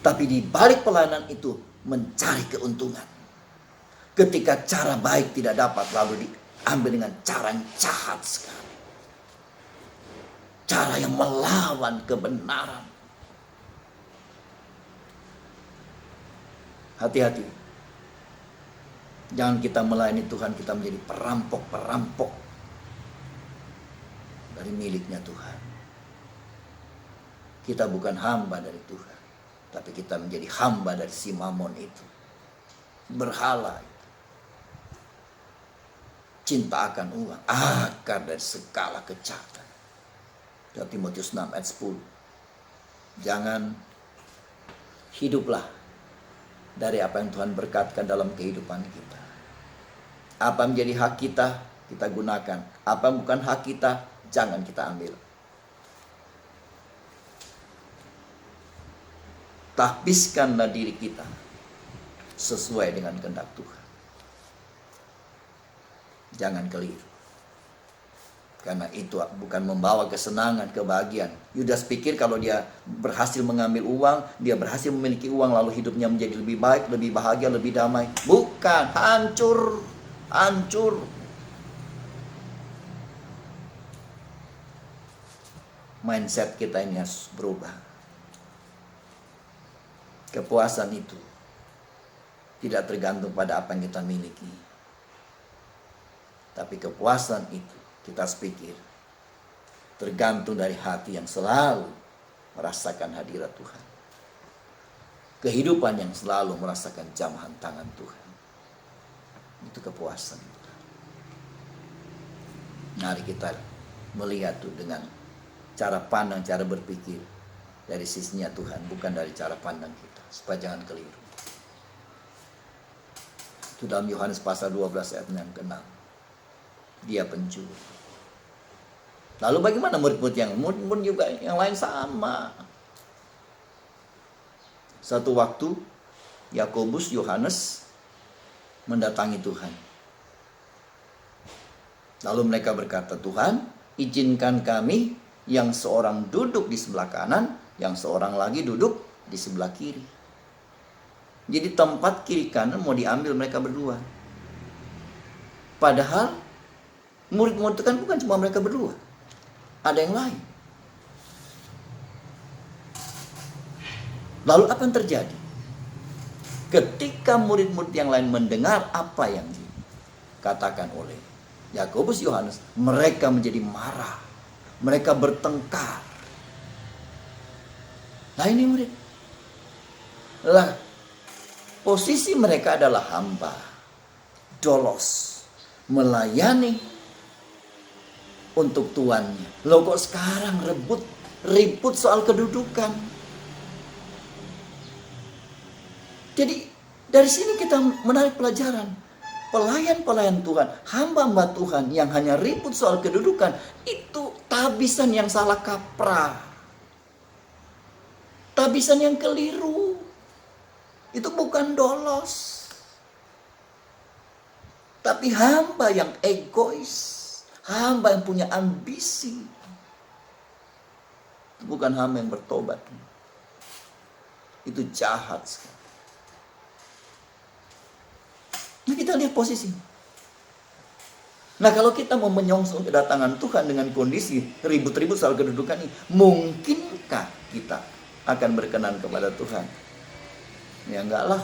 tapi di balik pelayanan itu mencari keuntungan. Ketika cara baik tidak dapat, lalu diambil dengan cara yang jahat sekali. Cara yang melawan kebenaran. Hati-hati. Jangan kita melayani Tuhan, kita menjadi perampok-perampok dari miliknya Tuhan. Kita bukan hamba dari Tuhan, tapi kita menjadi hamba dari si mamon itu. Berhala. Cinta akan uang, akar dari segala kejahatan. 2 Timotius 6 ayat 10. Jangan hiduplah dari apa yang Tuhan berkatkan dalam kehidupan kita. Apa menjadi hak kita, kita gunakan. Apa bukan hak kita, jangan kita ambil. Tahbiskanlah diri kita sesuai dengan kehendak Tuhan. Jangan keliru. Karena itu bukan membawa kesenangan, kebahagiaan. Yudas pikir kalau dia berhasil mengambil uang, dia berhasil memiliki uang, lalu hidupnya menjadi lebih baik, lebih bahagia, lebih damai. Bukan, hancur. Mindset kita ini harus berubah. Kepuasan itu tidak tergantung pada apa yang kita miliki. Tapi kepuasan itu kita harus pikir tergantung dari hati yang selalu merasakan hadirat Tuhan. Kehidupan yang selalu merasakan jamahan tangan Tuhan. Itu kepuasan. Mari kita melihat tuh dengan cara pandang, cara berpikir dari sisinya Tuhan, bukan dari cara pandang kita, supaya jangan keliru. Itu dalam Yohanes pasal 12 ayat yang ke-6. Dia pencuri. Lalu bagaimana murid-murid yang murid juga yang lain sama. Satu waktu Yakobus, Yohanes mendatangi Tuhan. Lalu mereka berkata, Tuhan, izinkan kami yang seorang duduk di sebelah kanan, yang seorang lagi duduk di sebelah kiri. Jadi tempat kiri kanan mau diambil mereka berdua. Padahal murid-murid itu kan bukan cuma mereka berdua. Ada yang lain. Lalu apa yang terjadi? Ketika murid-murid yang lain mendengar apa yang dikatakan oleh Yakobus, Yohanes, mereka menjadi marah. Mereka bertengkar. Nah ini murid. Lah, posisi mereka adalah hamba. Dolos. Melayani untuk tuannya. Loh kok sekarang ribut soal kedudukan. Jadi dari sini kita menarik pelajaran. Pelayan-pelayan Tuhan, hamba-hamba Tuhan yang hanya ribut soal kedudukan, itu tabisan yang salah kaprah. Tabisan yang keliru. Itu bukan dolos. Tapi hamba yang egois. Hamba yang punya ambisi. Itu bukan hamba yang bertobat. Itu jahat sekali. Nah, kita lihat posisi. Nah, kalau kita mau menyongsong kedatangan Tuhan dengan kondisi ribut-ribut soal kedudukan ini, mungkinkah kita akan berkenan kepada Tuhan? Ya enggak lah.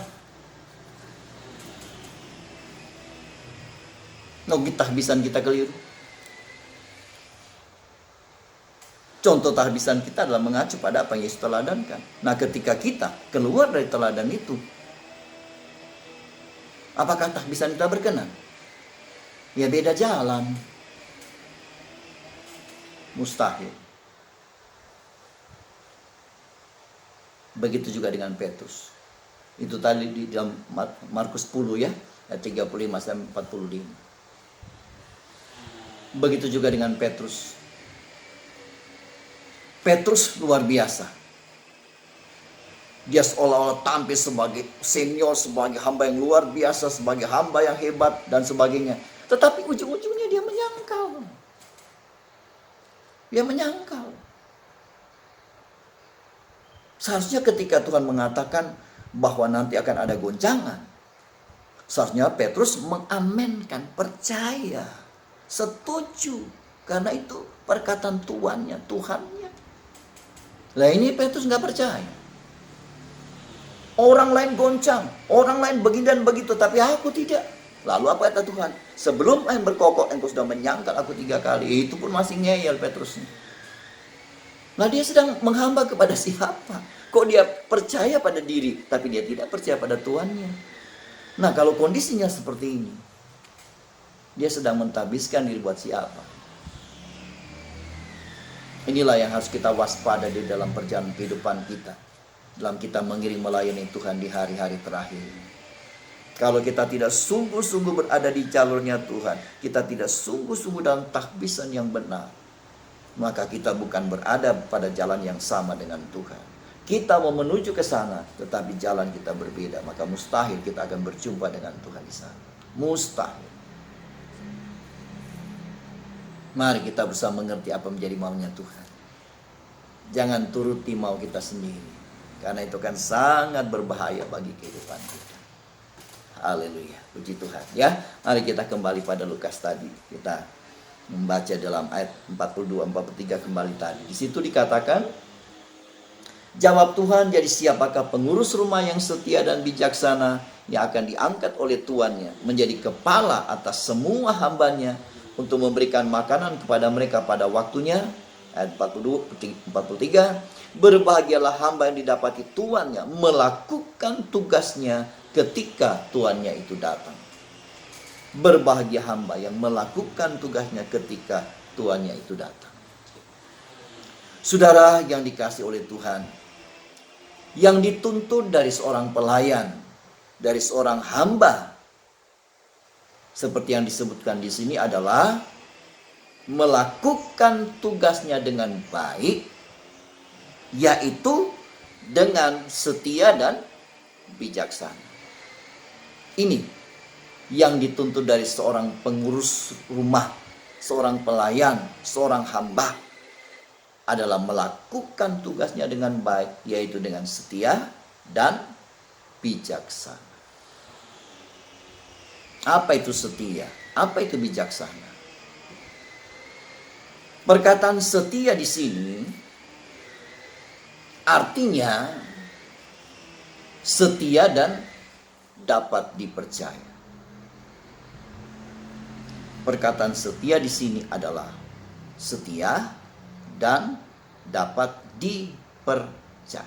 Tahbisan kita keliru. Contoh tahbisan kita adalah mengacu pada apa yang Yesus teladankan. Nah, ketika kita keluar dari teladan itu, apakah tahbisan kita berkenan? Ya beda jalan. Mustahil. Begitu juga dengan Petrus. Itu tadi di dalam Markus 10 ya, ayat 35 sampai 45. Begitu juga dengan Petrus. Petrus luar biasa. Dia seolah-olah tampil sebagai senior, sebagai hamba yang luar biasa, sebagai hamba yang hebat dan sebagainya. Tetapi ujung-ujungnya dia menyangkal. Dia menyangkal. Seharusnya ketika Tuhan mengatakan bahwa nanti akan ada goncangan, seharusnya Petrus mengamenkan, percaya, setuju. Karena itu perkataan tuannya, Tuhannya. Lah ini Petrus gak percaya. Orang lain goncang, orang lain begini dan begitu, tapi aku tidak. Lalu apa kata Tuhan? Sebelum yang berkokok, engkau sudah menyangkal aku 3 kali. Itu pun masih ngeyel Petrus. Nah dia sedang menghamba kepada siapa? Kok dia percaya pada diri, tapi dia tidak percaya pada Tuhannya. Nah kalau kondisinya seperti ini, dia sedang mentabiskan diri buat siapa? Inilah yang harus kita waspada di dalam perjalanan kehidupan kita. Dalam kita mengiring melayani Tuhan di hari-hari terakhir. Kalau kita tidak sungguh-sungguh berada di jalurnya Tuhan, kita tidak sungguh-sungguh dalam tahbisan yang benar, maka kita bukan berada pada jalan yang sama dengan Tuhan. Kita mau menuju ke sana, tetapi jalan kita berbeda, maka mustahil kita akan berjumpa dengan Tuhan di sana. Mustahil. Mari kita bersama mengerti apa menjadi maunya Tuhan. Jangan turuti mau kita sendiri. Karena itu kan sangat berbahaya bagi kehidupan kita. Haleluya. Puji Tuhan. Ya, mari kita kembali pada Lukas tadi. Kita membaca dalam ayat 42-43 kembali tadi. Di situ dikatakan, Jawab Tuhan, jadi siapakah pengurus rumah yang setia dan bijaksana yang akan diangkat oleh tuannya menjadi kepala atas semua hambanya untuk memberikan makanan kepada mereka pada waktunya. Ayat 43, berbahagialah hamba yang didapati tuannya melakukan tugasnya ketika tuannya itu datang. Berbahagia hamba yang melakukan tugasnya ketika tuannya itu datang. Saudara yang dikasihi oleh Tuhan, yang dituntut dari seorang pelayan, dari seorang hamba, seperti yang disebutkan di sini adalah melakukan tugasnya dengan baik, yaitu dengan setia dan bijaksana. Ini yang dituntut dari seorang pengurus rumah, seorang pelayan, seorang hamba, adalah melakukan tugasnya dengan baik, yaitu dengan setia dan bijaksana. Apa itu setia? Apa itu bijaksana? Perkataan setia di sini artinya setia dan dapat dipercaya. Perkataan setia di sini adalah setia dan dapat dipercaya.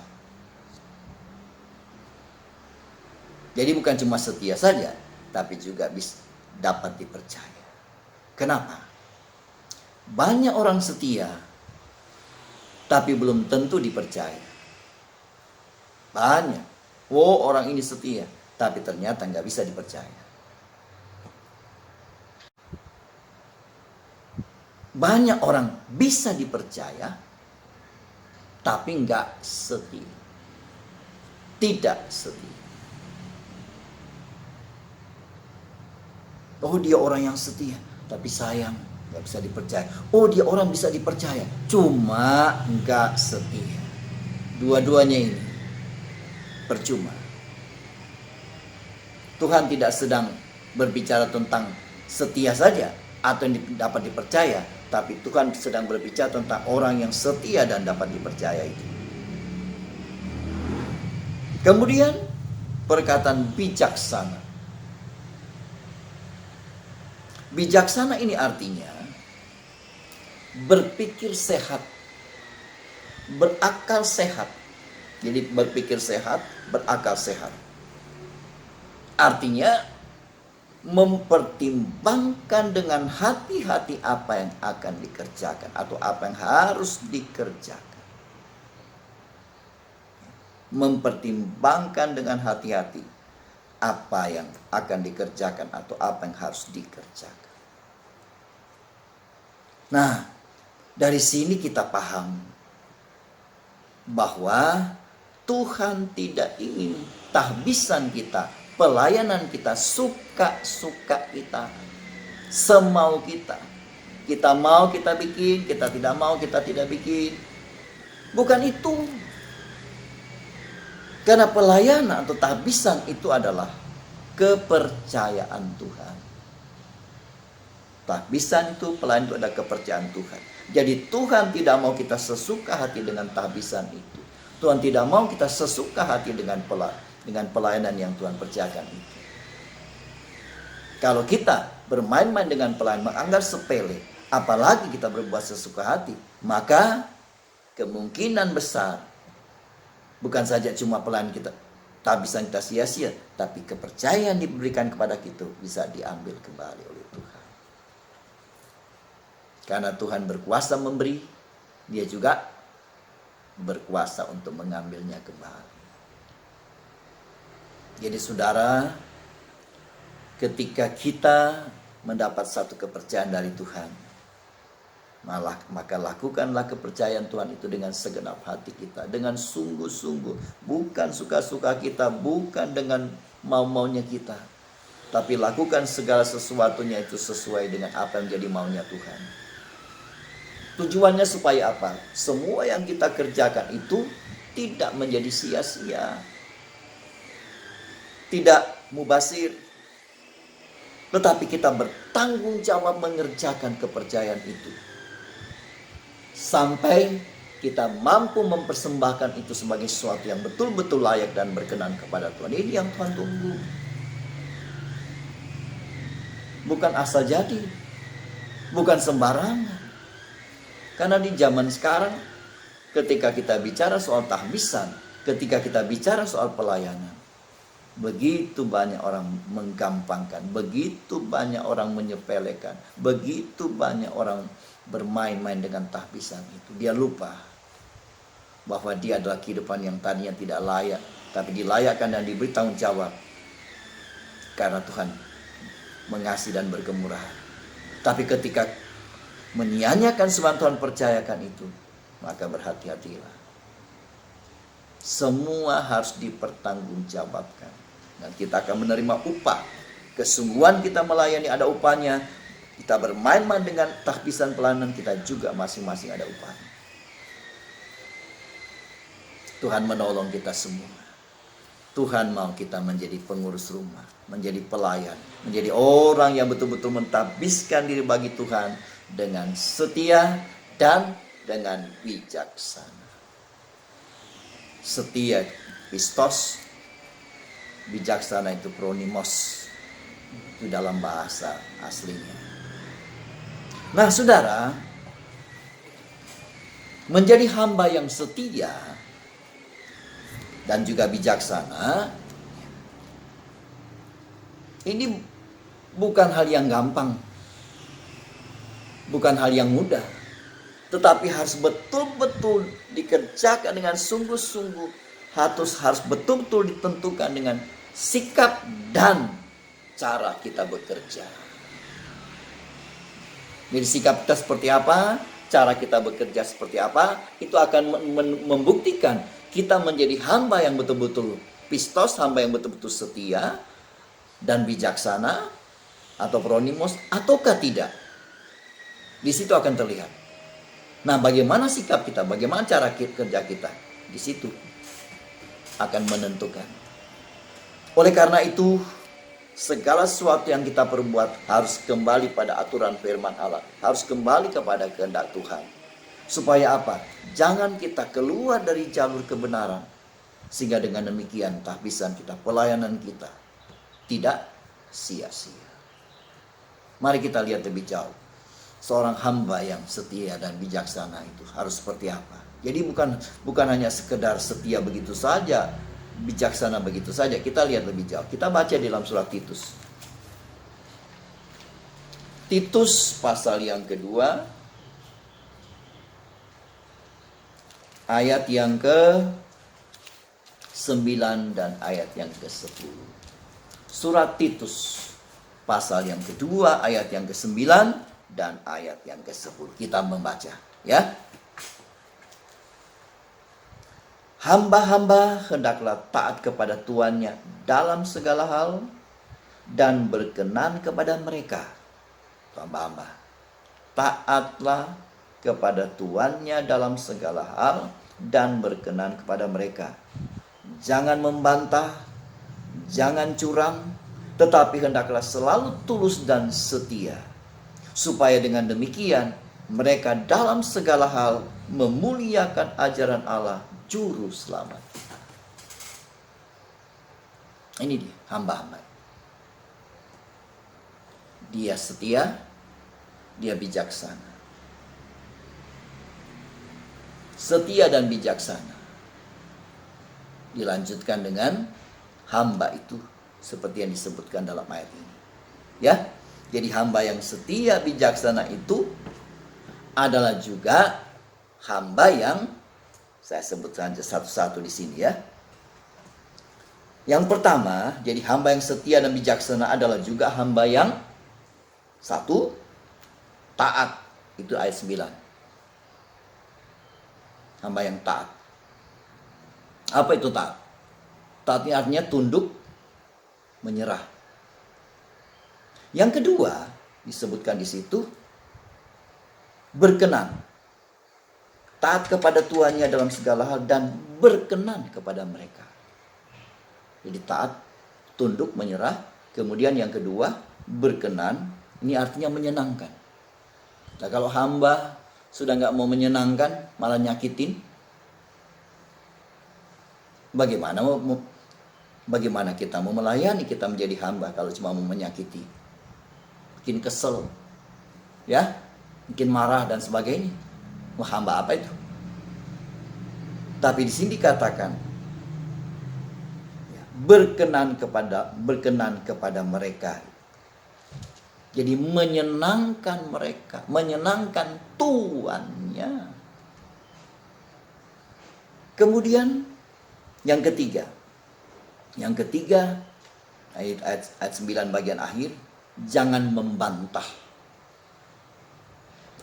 Jadi bukan cuma setia saja, tapi juga bisa dapat dipercaya. Kenapa? Banyak orang setia, tapi belum tentu dipercaya. Banyak. Oh, orang ini setia, tapi ternyata nggak bisa dipercaya. Banyak orang bisa dipercaya, tapi nggak setia. Tidak setia. Oh, dia orang yang setia, tapi sayang, nggak bisa dipercaya. Oh, dia orang bisa dipercaya, cuma nggak setia. Dua-duanya ini percuma. Tuhan tidak sedang berbicara tentang setia saja atau yang dapat dipercaya, tapi Tuhan sedang berbicara tentang orang yang setia dan dapat dipercaya itu. Kemudian perkataan bijaksana. Bijaksana ini artinya berpikir sehat, berakal sehat. Jadi berpikir sehat, berakal sehat. Artinya mempertimbangkan dengan hati-hati apa yang akan dikerjakan atau apa yang harus dikerjakan. Mempertimbangkan dengan hati-hati apa yang akan dikerjakan atau apa yang harus dikerjakan. Nah, dari sini kita paham bahwa Tuhan tidak ingin tahbisan kita, pelayanan kita, suka-suka kita, semau kita. Kita mau kita bikin, kita tidak mau kita tidak bikin. Bukan itu. Karena pelayanan atau tahbisan itu adalah kepercayaan Tuhan. Tahbisan itu, pelayanan itu adalah kepercayaan Tuhan. Jadi Tuhan tidak mau kita sesuka hati dengan tahbisan itu. Tuhan tidak mau kita sesuka hati dengan pelayanan yang Tuhan percayakan itu. Kalau kita bermain-main dengan pelayanan, menganggap sepele, apalagi kita berbuat sesuka hati, maka kemungkinan besar bukan saja cuma pelayanan kita, tahbisan kita sia-sia, tapi kepercayaan diberikan kepada kita bisa diambil kembali oleh Tuhan. Karena Tuhan berkuasa memberi, Dia juga berkuasa untuk mengambilnya kembali. Jadi saudara, ketika kita mendapat satu kepercayaan dari Tuhan, maka lakukanlah kepercayaan Tuhan itu dengan segenap hati kita, dengan sungguh-sungguh, bukan suka-suka kita, bukan dengan mau-maunya kita, tapi lakukan segala sesuatunya itu sesuai dengan apa yang menjadi maunya Tuhan. Tujuannya supaya apa? Semua yang kita kerjakan itu tidak menjadi sia-sia, tidak mubazir, tetapi kita bertanggung jawab mengerjakan kepercayaan itu sampai kita mampu mempersembahkan itu sebagai sesuatu yang betul-betul layak dan berkenan kepada Tuhan. Ini yang Tuhan tunggu. Bukan asal jadi, bukan sembarangan. Karena di zaman sekarang, ketika kita bicara soal tahbisan, ketika kita bicara soal pelayanan, begitu banyak orang menggampangkan, begitu banyak orang menyepelekan, begitu banyak orang bermain-main dengan tahbisan itu. Dia lupa bahwa dia adalah kehidupan yang tadinya tidak layak, tapi dilayakkan dan diberi tanggung jawab karena Tuhan mengasihi dan berkemurahan. Tapi ketika menyia-nyiakan sebab Tuhan percayakan itu, maka berhati-hatilah. Semua harus dipertanggungjawabkan, dan kita akan menerima upah. Kesungguhan kita melayani ada upahnya. Kita bermain-main dengan tahbisan pelayanan, kita juga masing-masing ada upahnya. Tuhan menolong kita semua. Tuhan mau kita menjadi pengurus rumah, menjadi pelayan, menjadi orang yang betul-betul mentahbiskan diri bagi Tuhan dengan setia dan dengan bijaksana. Setia pistos, bijaksana itu pronimos, itu dalam bahasa aslinya. Nah, saudara, menjadi hamba yang setia dan juga bijaksana, ini bukan hal yang gampang, bukan hal yang mudah, tetapi harus betul-betul dikerjakan dengan sungguh-sungguh, harus betul-betul ditentukan dengan sikap dan cara kita bekerja. Jadi sikap kita seperti apa, cara kita bekerja seperti apa, itu akan membuktikan kita menjadi hamba yang betul-betul pistos, hamba yang betul-betul setia dan bijaksana, atau pronimos, ataukah tidak. Di situ akan terlihat. Nah, bagaimana sikap kita, bagaimana cara kerja kita, di situ akan menentukan. Oleh karena itu, segala sesuatu yang kita perbuat harus kembali pada aturan firman Allah, harus kembali kepada kehendak Tuhan. Supaya apa? Jangan kita keluar dari jalur kebenaran, sehingga dengan demikian tahbisan kita, pelayanan kita tidak sia-sia. Mari kita lihat lebih jauh. Seorang hamba yang setia dan bijaksana itu harus seperti apa? Jadi bukan hanya sekedar setia begitu saja, bijaksana begitu saja. Kita lihat lebih jauh. Kita baca di dalam surat Titus. Titus pasal yang kedua, ayat yang ke-9 dan ayat yang ke-10. Surat Titus pasal yang kedua, ayat yang ke-9 dan ayat yang ke-10. Kita membaca, ya. Hamba-hamba hendaklah taat kepada tuannya dalam segala hal dan berkenan kepada mereka. Hamba-hamba, taatlah kepada tuannya dalam segala hal dan berkenan kepada mereka. Jangan membantah, jangan curang, tetapi hendaklah selalu tulus dan setia, supaya dengan demikian mereka dalam segala hal memuliakan ajaran Allah Juru Selamat. Ini dia hamba-hamba. Dia setia, dia bijaksana. Setia dan bijaksana. Dilanjutkan dengan hamba itu seperti yang disebutkan dalam ayat ini. Ya. Jadi hamba yang setia bijaksana itu adalah juga hamba yang saya sebut saja satu-satu di sini, ya. Yang pertama, jadi hamba yang setia dan bijaksana adalah juga hamba yang satu, taat. Itu ayat 9. Hamba yang taat. Apa itu taat? Taatnya artinya tunduk, menyerah. Yang kedua, disebutkan di situ, berkenan. Taat kepada tuannya dalam segala hal dan berkenan kepada mereka. Jadi taat, tunduk, menyerah. Kemudian yang kedua, berkenan. Ini artinya menyenangkan. Nah, kalau hamba Sudah nggak mau menyenangkan, malah nyakitin. Bagaimana kita mau melayani, kita menjadi hamba kalau cuma mau menyakiti, bikin kesel, ya, bikin marah dan sebagainya. Mau hamba apa itu? Tapi di sini dikatakan berkenan kepada mereka. Jadi menyenangkan mereka, menyenangkan tuannya. Kemudian yang ketiga ayat 9 bagian akhir, jangan membantah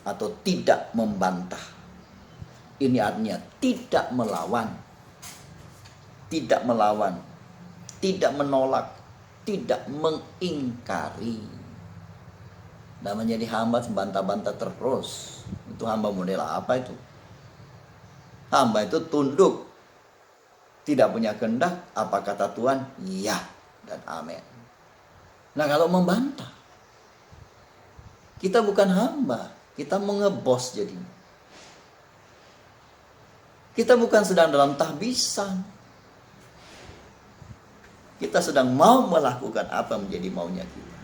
atau tidak membantah. Ini artinya tidak melawan, tidak menolak, tidak mengingkari. Dan menjadi hamba bantah-bantah terus, itu hamba model apa itu? Hamba itu tunduk, tidak punya kehendak, apa kata Tuhan? Ya dan amin. Nah, kalau membantah, kita bukan hamba, kita mengebos jadinya. Kita bukan sedang dalam tahbisan, kita sedang mau melakukan apa menjadi maunya kita.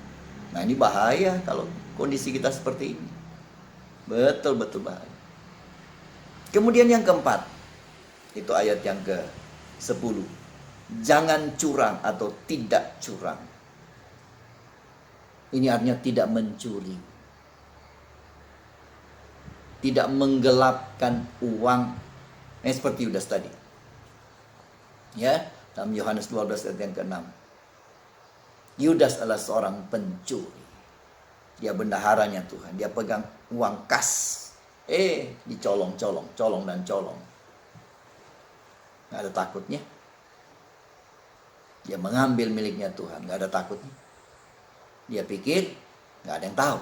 Nah, ini bahaya kalau kondisi kita seperti ini. Betul-betul bahaya. Kemudian yang keempat, itu ayat yang ke-10. Jangan curang atau tidak curang. Ini artinya tidak mencuri. Tidak menggelapkan uang. Seperti Yudas tadi. Ya, dalam Yohanes 12 ayat yang ke-6. Yudas adalah seorang pencuri. Dia bendaharanya Tuhan. Dia pegang uang kas. Dicolong, colong dan colong. Gak ada takutnya. Dia mengambil miliknya Tuhan. Gak ada takutnya. Dia pikir gak ada yang tahu.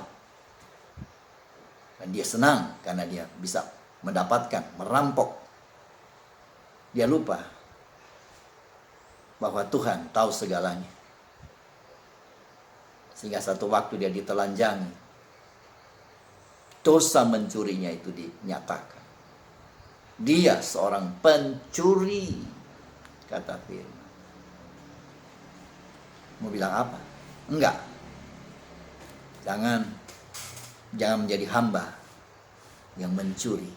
Dan dia senang karena dia bisa mendapatkan, merampok. Dia lupa bahwa Tuhan tahu segalanya. Sehingga satu waktu dia ditelanjangi. Dosa mencurinya itu dinyatakan. Dia seorang pencuri, kata firman. Mau bilang apa? Enggak. Jangan menjadi hamba yang mencuri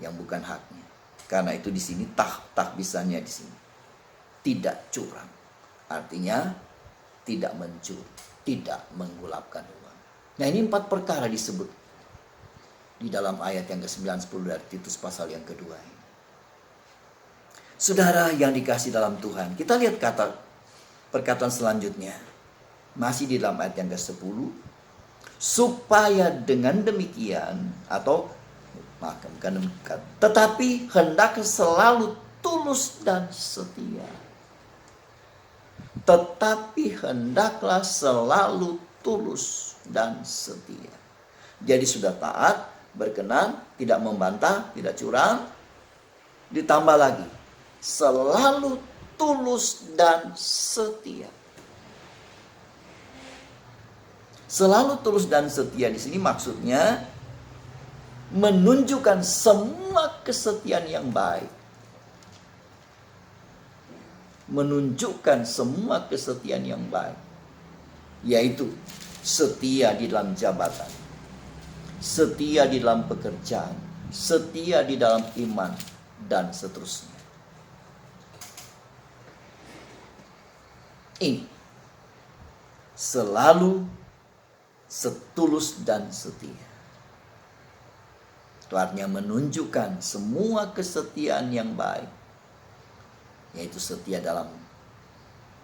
yang bukan haknya. Karena itu di sini tahbisannya di sini. Tidak curang. Artinya tidak mencuri, tidak menggulapkan uang. Nah, ini 4 perkara disebut di dalam ayat yang ke-9, 10 dari Titus pasal yang kedua ini. Saudara yang dikasih dalam Tuhan, kita lihat perkataan selanjutnya. Masih di dalam ayat yang ke-10. Supaya dengan demikian, tetapi hendak selalu tulus dan setia. Tetapi hendaklah selalu tulus dan setia. Jadi sudah taat, berkenan, tidak membantah, tidak curang. Ditambah lagi, selalu tulus dan setia. Selalu tulus dan setia di sini maksudnya menunjukkan semua kesetiaan yang baik. Menunjukkan semua kesetiaan yang baik. Yaitu setia di dalam jabatan, setia di dalam pekerjaan, setia di dalam iman, dan seterusnya. Ini selalu setulus dan setia. Itu artinya menunjukkan semua kesetiaan yang baik. Yaitu setia dalam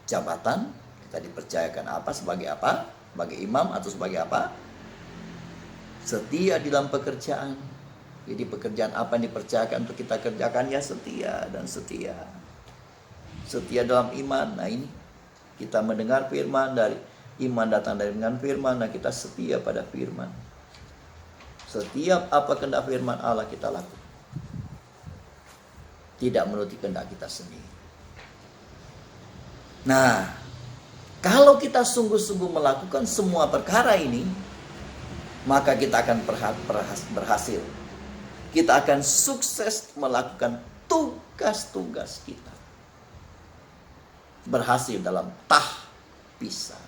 jabatan, kita dipercayakan sebagai apa? Sebagai imam atau sebagai apa? Setia di dalam pekerjaan. Jadi pekerjaan apa yang dipercayakan untuk kita kerjakan, ya setia dan setia. Setia dalam iman. Nah, ini kita mendengar firman, dari iman datang dari dengan firman, dan kita setia pada firman. Setiap apa kehendak firman Allah kita lakukan. Tidak menuruti kehendak kita sendiri. Nah, kalau kita sungguh-sungguh melakukan semua perkara ini, maka kita akan berhasil kita akan sukses melakukan tugas-tugas kita. Berhasil dalam tahbisan.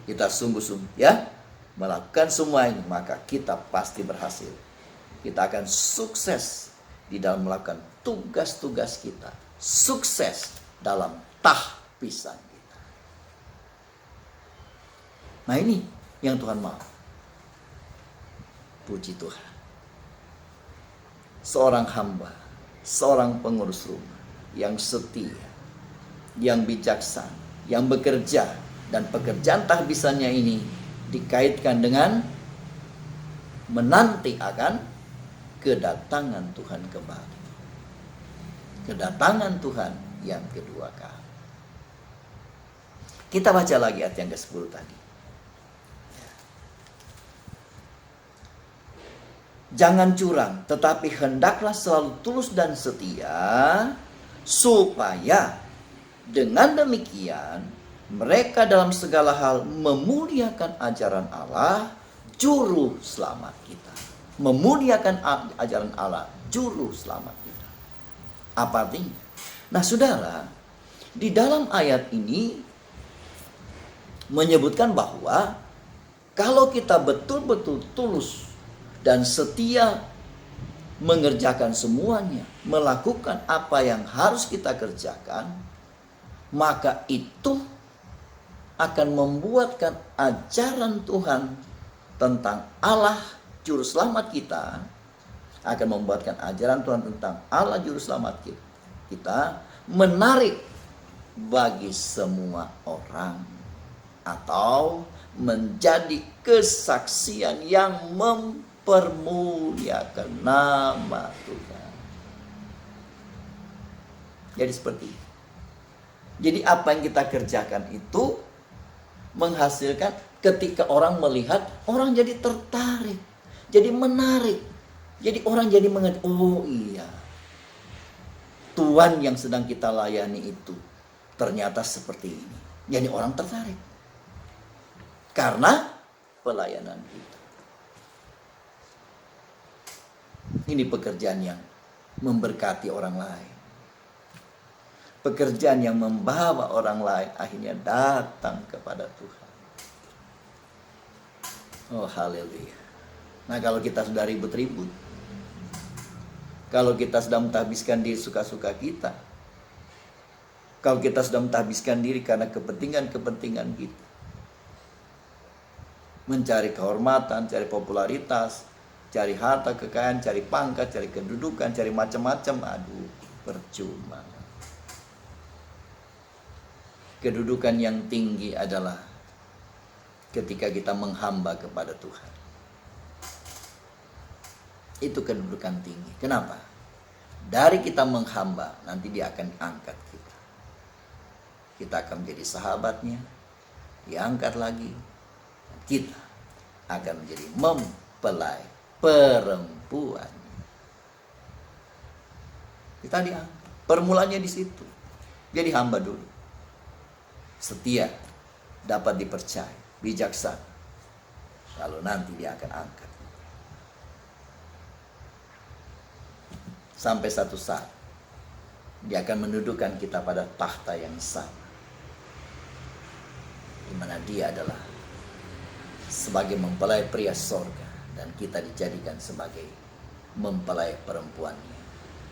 Kita sungguh-sungguh ya melakukan semua ini, maka kita pasti berhasil. Kita akan sukses di dalam melakukan tugas-tugas kita. Sukses dalam tahbisan kita. Nah, ini yang Tuhan mau. Puji Tuhan. Seorang hamba, seorang pengurus rumah yang setia, yang bijaksana, yang bekerja, dan pekerjaan tahbisannya ini dikaitkan dengan menanti akan kedatangan Tuhan kembali. Kedatangan Tuhan yang kedua kali. Kita baca lagi ayat yang ke-10 tadi. Jangan curang, tetapi hendaklah selalu tulus dan setia, supaya dengan demikian mereka dalam segala hal memuliakan ajaran Allah, juru selamat kita. Memuliakan ajaran Allah, juru selamat kita. Apa artinya? Nah, saudara, di dalam ayat ini menyebutkan bahwa kalau kita betul-betul tulus dan setia mengerjakan semuanya, melakukan apa yang harus kita kerjakan, maka itu akan membuatkan ajaran Tuhan tentang Allah Juru Selamat kita, akan membuatkan ajaran Tuhan tentang Allah Juru Selamat kita menarik bagi semua orang, atau menjadi kesaksian yang mempermuliakan nama Tuhan. Jadi seperti itu. Jadi apa yang kita kerjakan itu menghasilkan ketika orang melihat, orang jadi tertarik, jadi menarik. Jadi orang jadi mengerti, oh iya, Tuhan yang sedang kita layani itu ternyata seperti ini. Jadi orang tertarik karena pelayanan kita. Ini pekerjaan yang memberkati orang lain. Pekerjaan yang membawa orang lain akhirnya datang kepada Tuhan. Oh, haleluya. Nah, kalau kita sudah ribut-ribut, kalau kita sudah mentahbiskan diri suka-suka kita, kalau kita sudah mentahbiskan diri karena kepentingan-kepentingan kita, mencari kehormatan, cari popularitas, cari harta kekayaan, cari pangkat, cari kedudukan, cari macam-macam, aduh, percuma. Kedudukan yang tinggi adalah ketika kita menghamba kepada Tuhan. Itu kedudukan tinggi. Kenapa? Dari kita menghamba, nanti Dia akan angkat kita. Kita akan menjadi sahabatnya, diangkat lagi. Kita akan menjadi mempelai perempuan. Kita diangkat. Permulanya di situ. Jadi hamba dulu. Setia, dapat dipercaya, bijaksana. Lalu nanti Dia akan angkat. Sampai satu saat Dia akan mendudukkan kita pada tahta yang sama, di mana Dia adalah sebagai mempelai pria sorga, dan kita dijadikan sebagai mempelai perempuannya,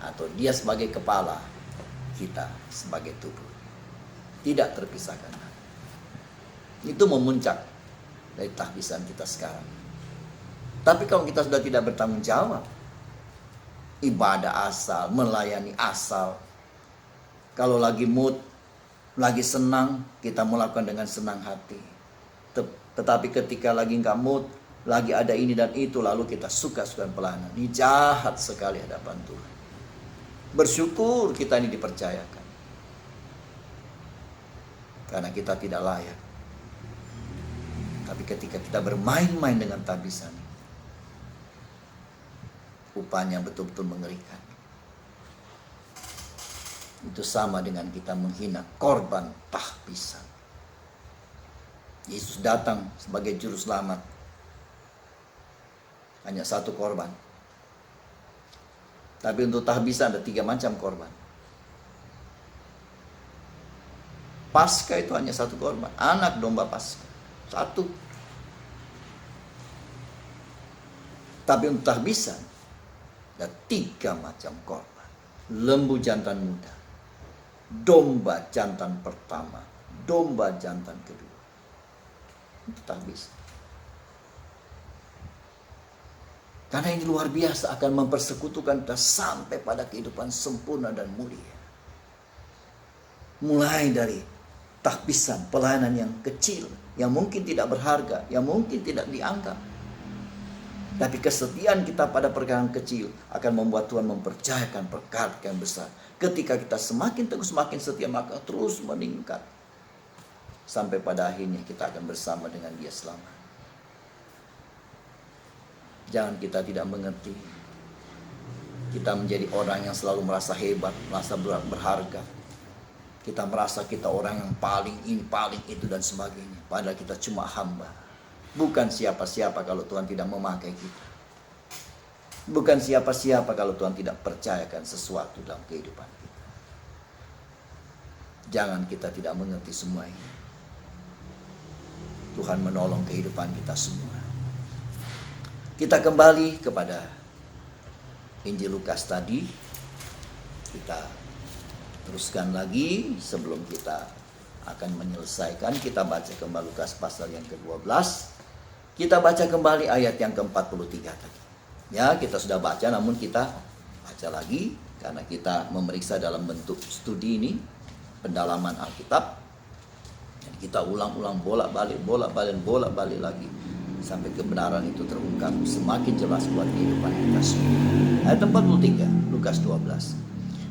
atau Dia sebagai kepala, kita sebagai tubuh. Tidak terpisahkan. Itu memuncak dari tahbisan kita sekarang. Tapi kalau kita sudah tidak bertanggung jawab, ibadah asal, melayani asal, kalau lagi mood, lagi senang, kita melakukan dengan senang hati. Tetapi ketika lagi nggak mood, lagi ada ini dan itu, lalu kita suka-suka pelayanan. Ini jahat sekali hadapan Tuhan. Bersyukur kita ini dipercayakan, karena kita tidak layak. Tapi ketika kita bermain-main dengan tahbisan, upahnya betul-betul mengerikan. Itu sama dengan kita menghina korban tahbisan. Yesus datang sebagai juru selamat hanya satu korban. Tapi untuk tahbisan ada 3 macam korban. Paskah itu hanya satu korban, anak domba Paskah satu. Tapi untuk tahbisan ada 3 macam korban. Lembu jantan muda, domba jantan pertama, domba jantan kedua. Itu tahbisan. Karena ini luar biasa, akan mempersekutukan kita sampai pada kehidupan sempurna dan mulia. Mulai dari tahbisan, pelayanan yang kecil, yang mungkin tidak berharga, yang mungkin tidak dianggap. Tapi kesetiaan kita pada perkara kecil akan membuat Tuhan mempercayakan perkara yang besar. Ketika kita semakin teguh, semakin setia, maka terus meningkat. Sampai pada akhirnya kita akan bersama dengan Dia selamanya. Jangan kita tidak mengerti. Kita menjadi orang yang selalu merasa hebat, merasa berharga. Kita merasa kita orang yang paling ini, paling itu dan sebagainya. Padahal kita cuma hamba. Bukan siapa-siapa kalau Tuhan tidak memakai kita. Bukan siapa-siapa kalau Tuhan tidak percayakan sesuatu dalam kehidupan kita. Jangan kita tidak mengerti semua ini. Tuhan menolong kehidupan kita semua. Kita kembali kepada Injil Lukas tadi. Kita teruskan lagi sebelum kita akan menyelesaikan. Kita baca kembali Lukas pasal yang ke-12. Kita baca kembali ayat yang ke-43 tadi. Ya, kita sudah baca, namun kita baca lagi karena kita memeriksa dalam bentuk studi ini, pendalaman Alkitab. Jadi kita ulang-ulang, bolak-balik lagi sampai kebenaran itu terungkap semakin jelas buat kehidupan kita semua. Ayat 43, Lukas 12.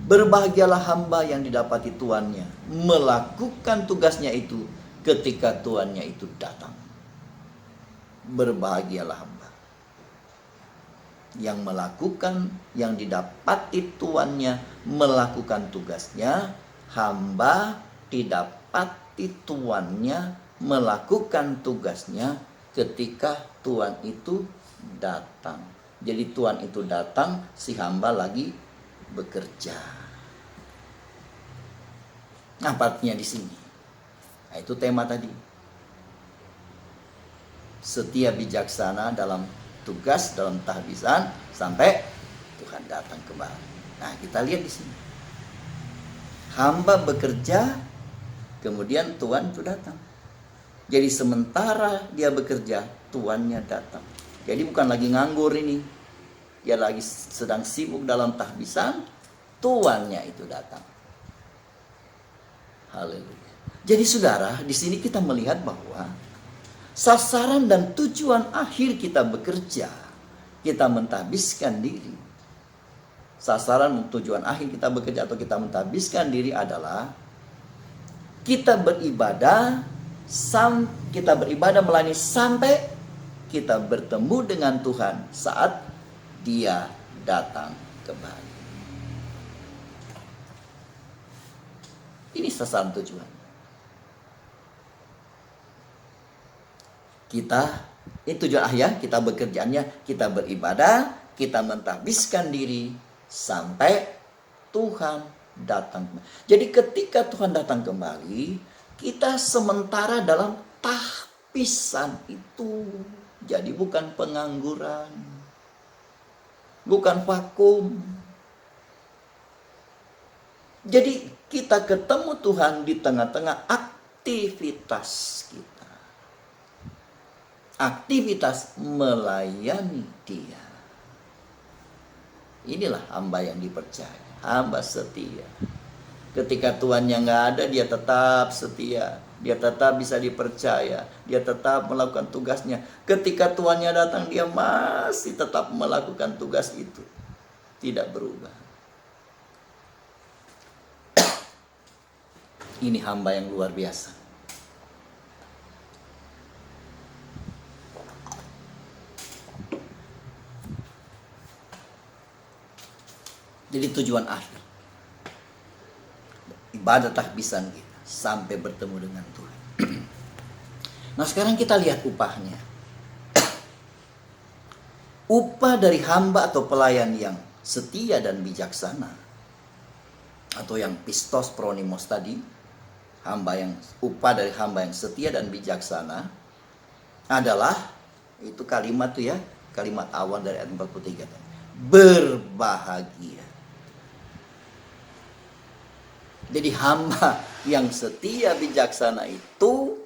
Berbahagialah hamba yang didapati tuannya melakukan tugasnya itu ketika tuannya itu datang. Berbahagialah hamba yang melakukan, yang didapati tuannya melakukan tugasnya. Hamba didapati tuannya melakukan tugasnya ketika Tuhan itu datang. Jadi Tuhan itu datang, si hamba lagi bekerja. Apa artinya di sini? Nah, itu tema tadi. Setia bijaksana dalam tugas, dalam tahbisan sampai Tuhan datang kembali. Nah, kita lihat di sini. Hamba bekerja, kemudian Tuhan itu datang. Jadi sementara dia bekerja, tuannya datang. Jadi bukan lagi nganggur ini. Dia lagi sedang sibuk dalam tahbisan, tuannya itu datang. Haleluya. Jadi saudara, di sini kita melihat bahwa sasaran dan tujuan akhir kita bekerja, kita mentahbiskan diri. Sasaran dan tujuan akhir kita bekerja atau kita mentahbiskan diri adalah kita beribadah, melayani sampai kita bertemu dengan Tuhan saat Dia datang kembali. Ini sasaran tujuan. Ini tujuan akhir, kita bekerjaannya, kita beribadah, kita mentahbiskan diri sampai Tuhan datang. Jadi ketika Tuhan datang kembali, kita sementara dalam tahbisan itu. Jadi bukan pengangguran, bukan vakum. Jadi kita ketemu Tuhan di tengah-tengah aktivitas kita. Aktivitas melayani Dia. Inilah hamba yang dipercaya, hamba setia. Ketika tuannya nggak ada, dia tetap setia. Dia tetap bisa dipercaya. Dia tetap melakukan tugasnya. Ketika tuannya datang, dia masih tetap melakukan tugas itu. Tidak berubah. Ini hamba yang luar biasa. Jadi tujuan akhir ibadah tahbisan kita sampai bertemu dengan Tuhan. Nah, sekarang kita lihat upahnya. upah dari hamba atau pelayan yang setia dan bijaksana, atau yang pistos pronimos tadi, upah dari hamba yang setia dan bijaksana adalah, itu kalimat tuh ya, kalimat awal dari ayat 43 tadi. Berbahagia. Jadi hamba yang setia bijaksana itu,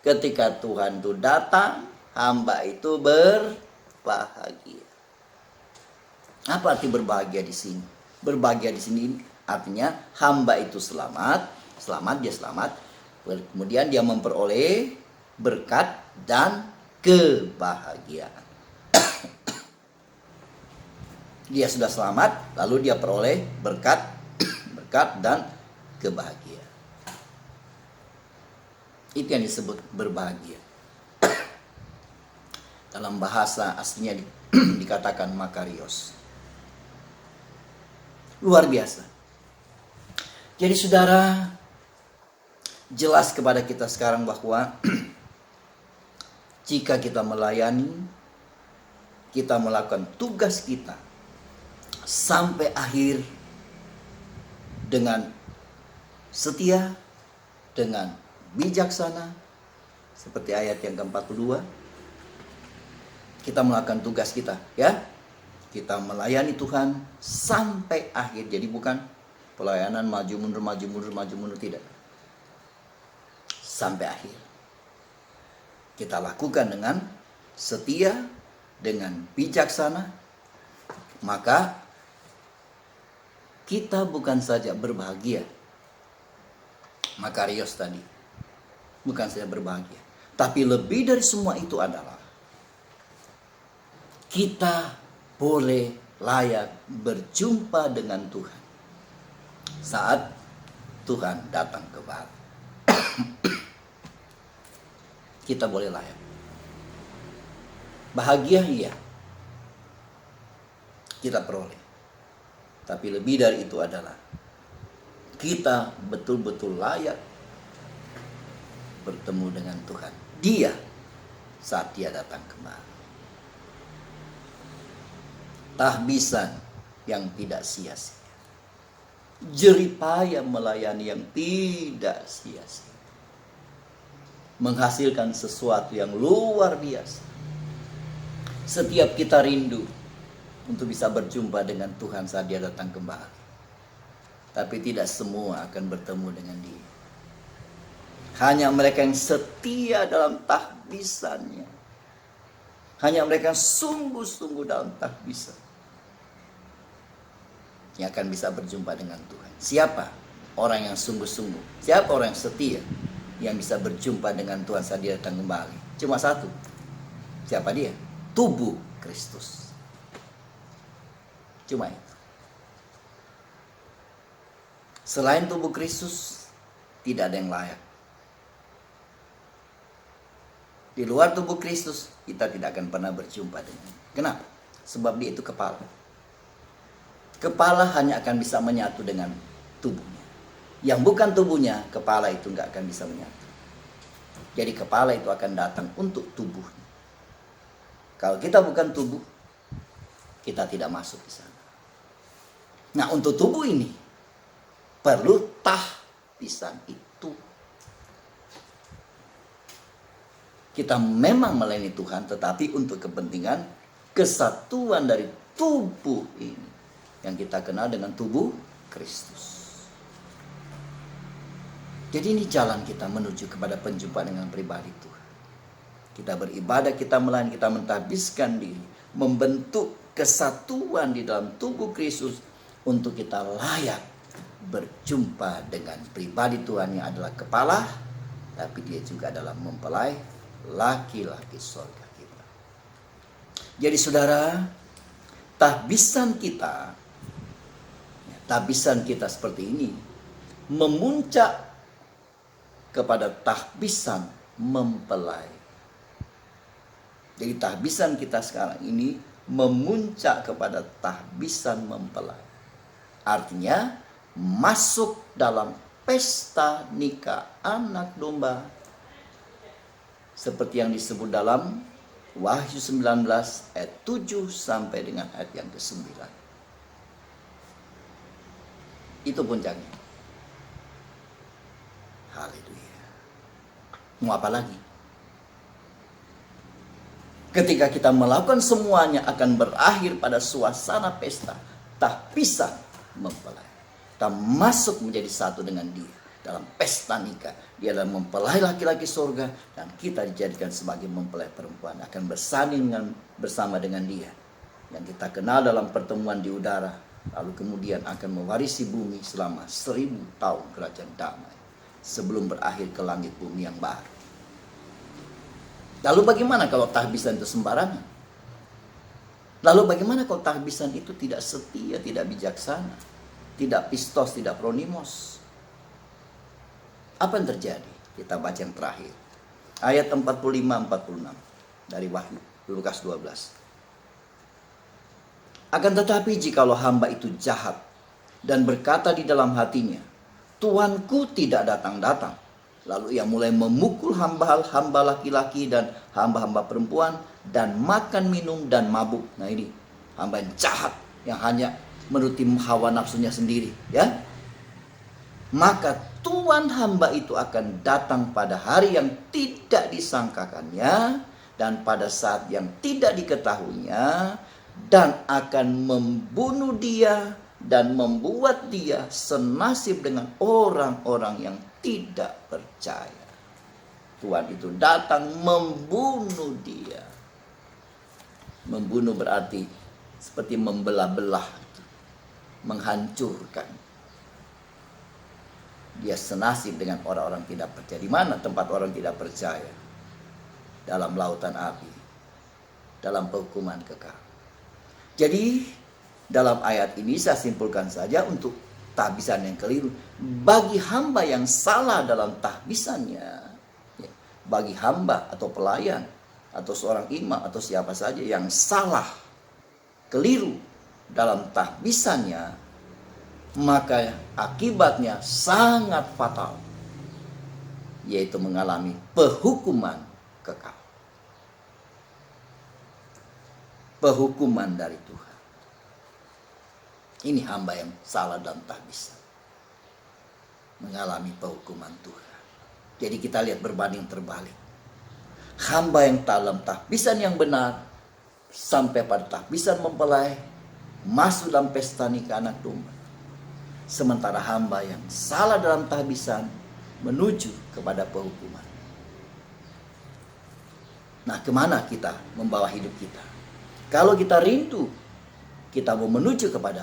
ketika Tuhan itu datang, hamba itu berbahagia. Apa arti berbahagia di sini? Berbahagia di sini artinya hamba itu selamat, dia selamat, kemudian dia memperoleh berkat dan kebahagiaan. Dia sudah selamat, lalu dia peroleh berkat dan kebahagiaan. Itu yang disebut berbahagia. Dalam bahasa aslinya dikatakan makarios. Luar biasa. Jadi saudara, jelas kepada kita sekarang bahwa jika kita melayani, kita melakukan tugas kita sampai akhir dengan setia, dengan bijaksana, seperti ayat yang ke-42, kita melakukan tugas kita, ya. Kita melayani Tuhan sampai akhir. Jadi bukan pelayanan maju mundur, tidak. Sampai akhir. Kita lakukan dengan setia, dengan bijaksana, maka kita bukan saja berbahagia, makarios tadi, bukan saja berbahagia, tapi lebih dari semua itu adalah kita boleh layak berjumpa dengan Tuhan saat Tuhan datang kembali. Kita boleh layak. Bahagia iya, kita peroleh. Tapi lebih dari itu adalah kita betul-betul layak bertemu dengan Tuhan. Dia saat dia datang kembali. Tahbisan yang tidak sia-sia. Jeripaya melayani yang tidak sia-sia. Menghasilkan sesuatu yang luar biasa. Setiap kita rindu untuk bisa berjumpa dengan Tuhan saat dia datang kembali. Tapi tidak semua akan bertemu dengan dia. Hanya mereka yang setia dalam tahbisannya. Hanya mereka yang sungguh-sungguh dalam tahbisan yang akan bisa berjumpa dengan Tuhan. Siapa orang yang sungguh-sungguh? Siapa orang yang setia yang bisa berjumpa dengan Tuhan saat dia datang kembali? Cuma satu. Siapa dia? Tubuh Kristus. Cuma itu. Selain tubuh Kristus, tidak ada yang layak. Di luar tubuh Kristus, kita tidak akan pernah berjumpa dengan. Kenapa? Sebab dia itu kepala. Kepala hanya akan bisa menyatu dengan tubuhnya. Yang bukan tubuhnya, kepala itu nggak akan bisa menyatu. Jadi kepala itu akan datang untuk tubuhnya. Kalau kita bukan tubuh, kita tidak masuk di sana. Nah, untuk tubuh ini perlu tahbisan itu. Kita memang melayani Tuhan, tetapi untuk kepentingan kesatuan dari tubuh ini yang kita kenal dengan tubuh Kristus. Jadi ini jalan kita menuju kepada penjumpaan dengan pribadi Tuhan. Kita beribadah, kita melayani, kita mentahbiskan diri, membentuk kesatuan di dalam tubuh Kristus untuk kita layak berjumpa dengan pribadi Tuhan yang adalah kepala, tapi dia juga adalah mempelai laki-laki surga kita. Jadi saudara, tahbisan kita seperti ini memuncak kepada tahbisan mempelai. Jadi tahbisan kita sekarang ini memuncak kepada tahbisan mempelai. Artinya masuk dalam pesta nikah anak domba. Seperti yang disebut dalam Wahyu 19 ayat 7 sampai dengan ayat yang ke-9. Itu puncaknya. Haleluya. Mau apa lagi? Ketika kita melakukan semuanya akan berakhir pada suasana pesta, tahbisan mempelai. Kita masuk menjadi satu dengan dia dalam pesta nikah. Dia adalah mempelai laki-laki surga dan kita dijadikan sebagai mempelai perempuan, akan bersanding bersama dengan dia yang kita kenal dalam pertemuan di udara, lalu kemudian akan mewarisi bumi selama 1000 tahun kerajaan damai sebelum berakhir ke langit bumi yang baru. Lalu bagaimana kalau tahbisan itu sembarangan? Lalu bagaimana kalau tahbisan itu tidak setia, tidak bijaksana, tidak pistos, tidak pronimos? Apa yang terjadi? Kita baca yang terakhir. Ayat 45-46 dari Wahyu, Lukas 12. Akan tetapi jikalau hamba itu jahat dan berkata di dalam hatinya, Tuanku tidak datang-datang, lalu ia mulai memukul hamba-hamba laki-laki dan hamba-hamba perempuan dan makan, minum, dan mabuk. Nah ini hamba yang jahat yang hanya menuruti hawa nafsunya sendiri, ya. Maka Tuhan hamba itu akan datang pada hari yang tidak disangkakannya dan pada saat yang tidak diketahuinya, dan akan membunuh dia dan membuat dia senasib dengan orang-orang yang tidak percaya. Tuhan itu datang membunuh dia. Membunuh berarti seperti membelah-belah, menghancurkan. Dia senasib dengan orang-orang tidak percaya. Di mana tempat orang tidak percaya? Dalam lautan api, dalam penghukuman kekal. Jadi dalam ayat ini saya simpulkan saja untuk tahbisan yang keliru. Bagi hamba yang salah dalam tahbisannya, bagi hamba atau pelayan atau seorang imam atau siapa saja yang salah, keliru dalam tahbisannya, maka akibatnya sangat fatal, yaitu mengalami penghukuman kekal. Penghukuman dari Tuhan. Ini hamba yang salah dalam tahbisan, mengalami penghukuman Tuhan. Jadi kita lihat berbanding terbalik. Hamba yang dalam tahbisan yang benar sampai pada tahbisan mempelai, masuk dalam pesta nikah anak domba. Sementara hamba yang salah dalam tahbisan menuju kepada penghukuman. Nah, kemana kita membawa hidup kita? Kalau kita rindu, kita mau menuju kepada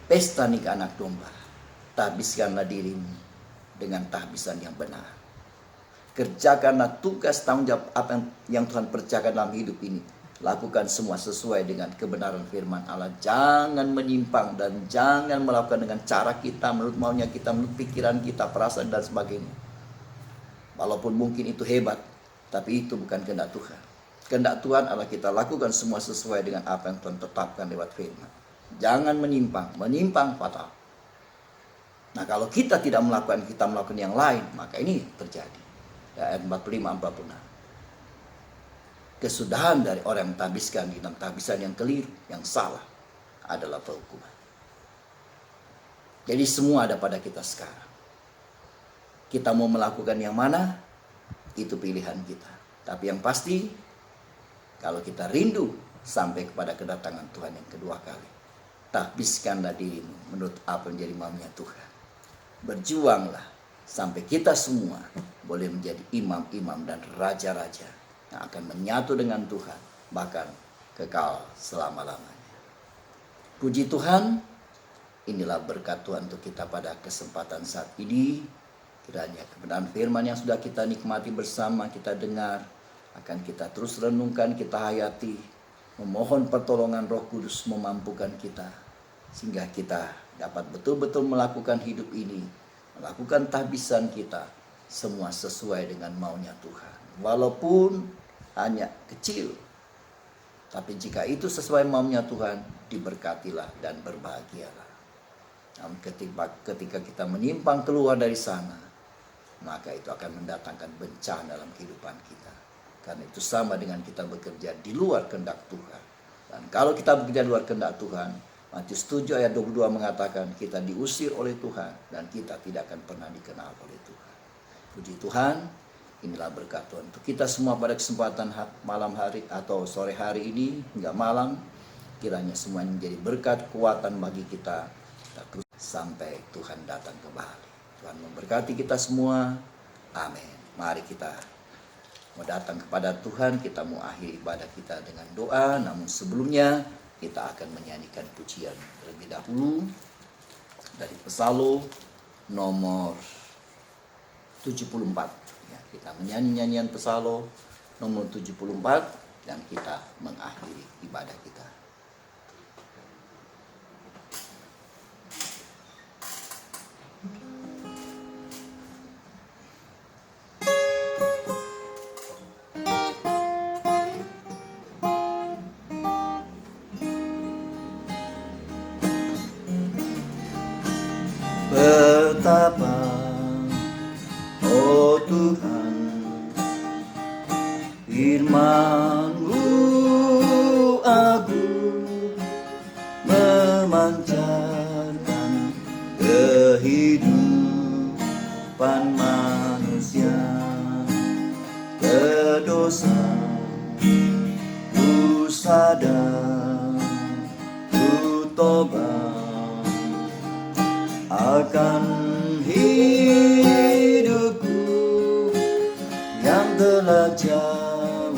pesta nikah anak domba, tahbiskanlah dirimu dengan tahbisan yang benar. Kerjakanlah tugas tanggung jawab apa yang Tuhan percayakan dalam hidup ini. Lakukan semua sesuai dengan kebenaran firman Allah. Jangan menyimpang dan jangan melakukan dengan cara kita, menurut maunya kita, menurut pikiran kita, perasaan dan sebagainya. Walaupun mungkin itu hebat, tapi itu bukan kehendak Tuhan. Kehendak Tuhan adalah kita lakukan semua sesuai dengan apa yang Tuhan tetapkan lewat firman. Jangan menyimpang fatal. Nah, kalau kita tidak melakukan, kita melakukan yang lain, maka ini terjadi. Ayat 45-46. Kesudahan dari orang yang tahbiskan di dalam tahbisan yang keliru, yang salah, adalah penghukuman. Jadi semua ada pada kita sekarang. Kita mau melakukan yang mana, itu pilihan kita. Tapi yang pasti, kalau kita rindu sampai kepada kedatangan Tuhan yang kedua kali, tahbiskanlah dirimu menurut apa yang menjadi maunya Tuhan. Berjuanglah sampai kita semua boleh menjadi imam-imam dan raja-raja yang akan menyatu dengan Tuhan, bahkan kekal selama-lamanya. Puji Tuhan, inilah berkat Tuhan untuk kita pada kesempatan saat ini. Kiranya kebenaran firman yang sudah kita nikmati bersama, kita dengar, akan kita terus renungkan, kita hayati, memohon pertolongan Roh Kudus memampukan kita, sehingga kita dapat betul-betul melakukan hidup ini, melakukan tahbisan kita, semua sesuai dengan maunya Tuhan. Walaupun hanya kecil, tapi jika itu sesuai maunya Tuhan, diberkatilah dan berbahagialah. Namun ketika kita menyimpang keluar dari sana, maka itu akan mendatangkan bencana dalam kehidupan kita. Karena itu sama dengan kita bekerja di luar kehendak Tuhan. Dan kalau kita bekerja di luar kehendak Tuhan, Matius 7 ayat 22 mengatakan kita diusir oleh Tuhan dan kita tidak akan pernah dikenal oleh Tuhan. Puji Tuhan, inilah berkat Tuhan. Untuk kita semua pada kesempatan malam hari atau sore hari ini hingga malam, kiranya semua menjadi berkat kekuatan bagi kita terus sampai Tuhan datang kembali. Tuhan memberkati kita semua. Amin. Mari kita mau datang kepada Tuhan, kita mau akhiri ibadah kita dengan doa. Namun sebelumnya kita akan menyanyikan pujian terlebih dahulu dari Psalm nomor 74. Ya, kita menyanyi nyanyian Psalm nomor 74 dan kita mengakhiri ibadah kita. Betapa, oh Tuhan, firman-Mu agung memancarkan kehidupan manusia. Kedosa ku sadar, ku tobat akan hidupku yang telah jauh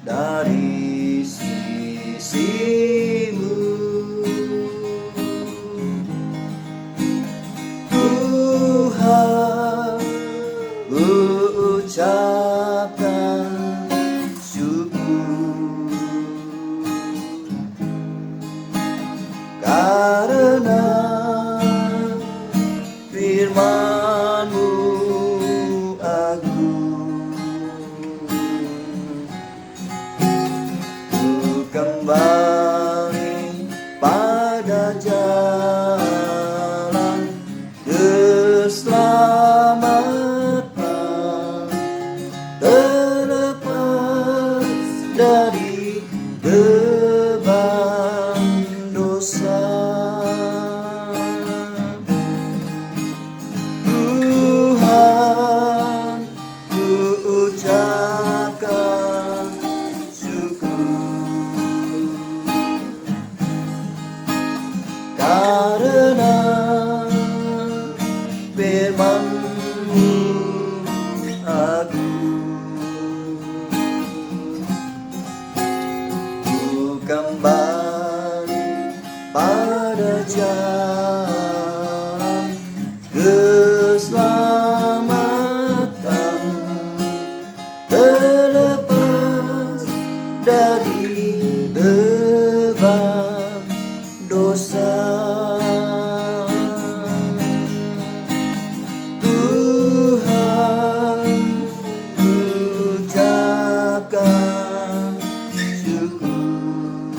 dari sisi-Mu. Tuhan, ku ucapkan syukur karena firman-Mu agung. Ku kembali pada jalan keselamatan, terlepas dari beban dosa. Tuhan, ku ucapkan syukur karena firman-Mu agung. Ku kembali pada jalan keselamatan, terlepas dari beban dosa. Tuhan, ku ucapkan syukur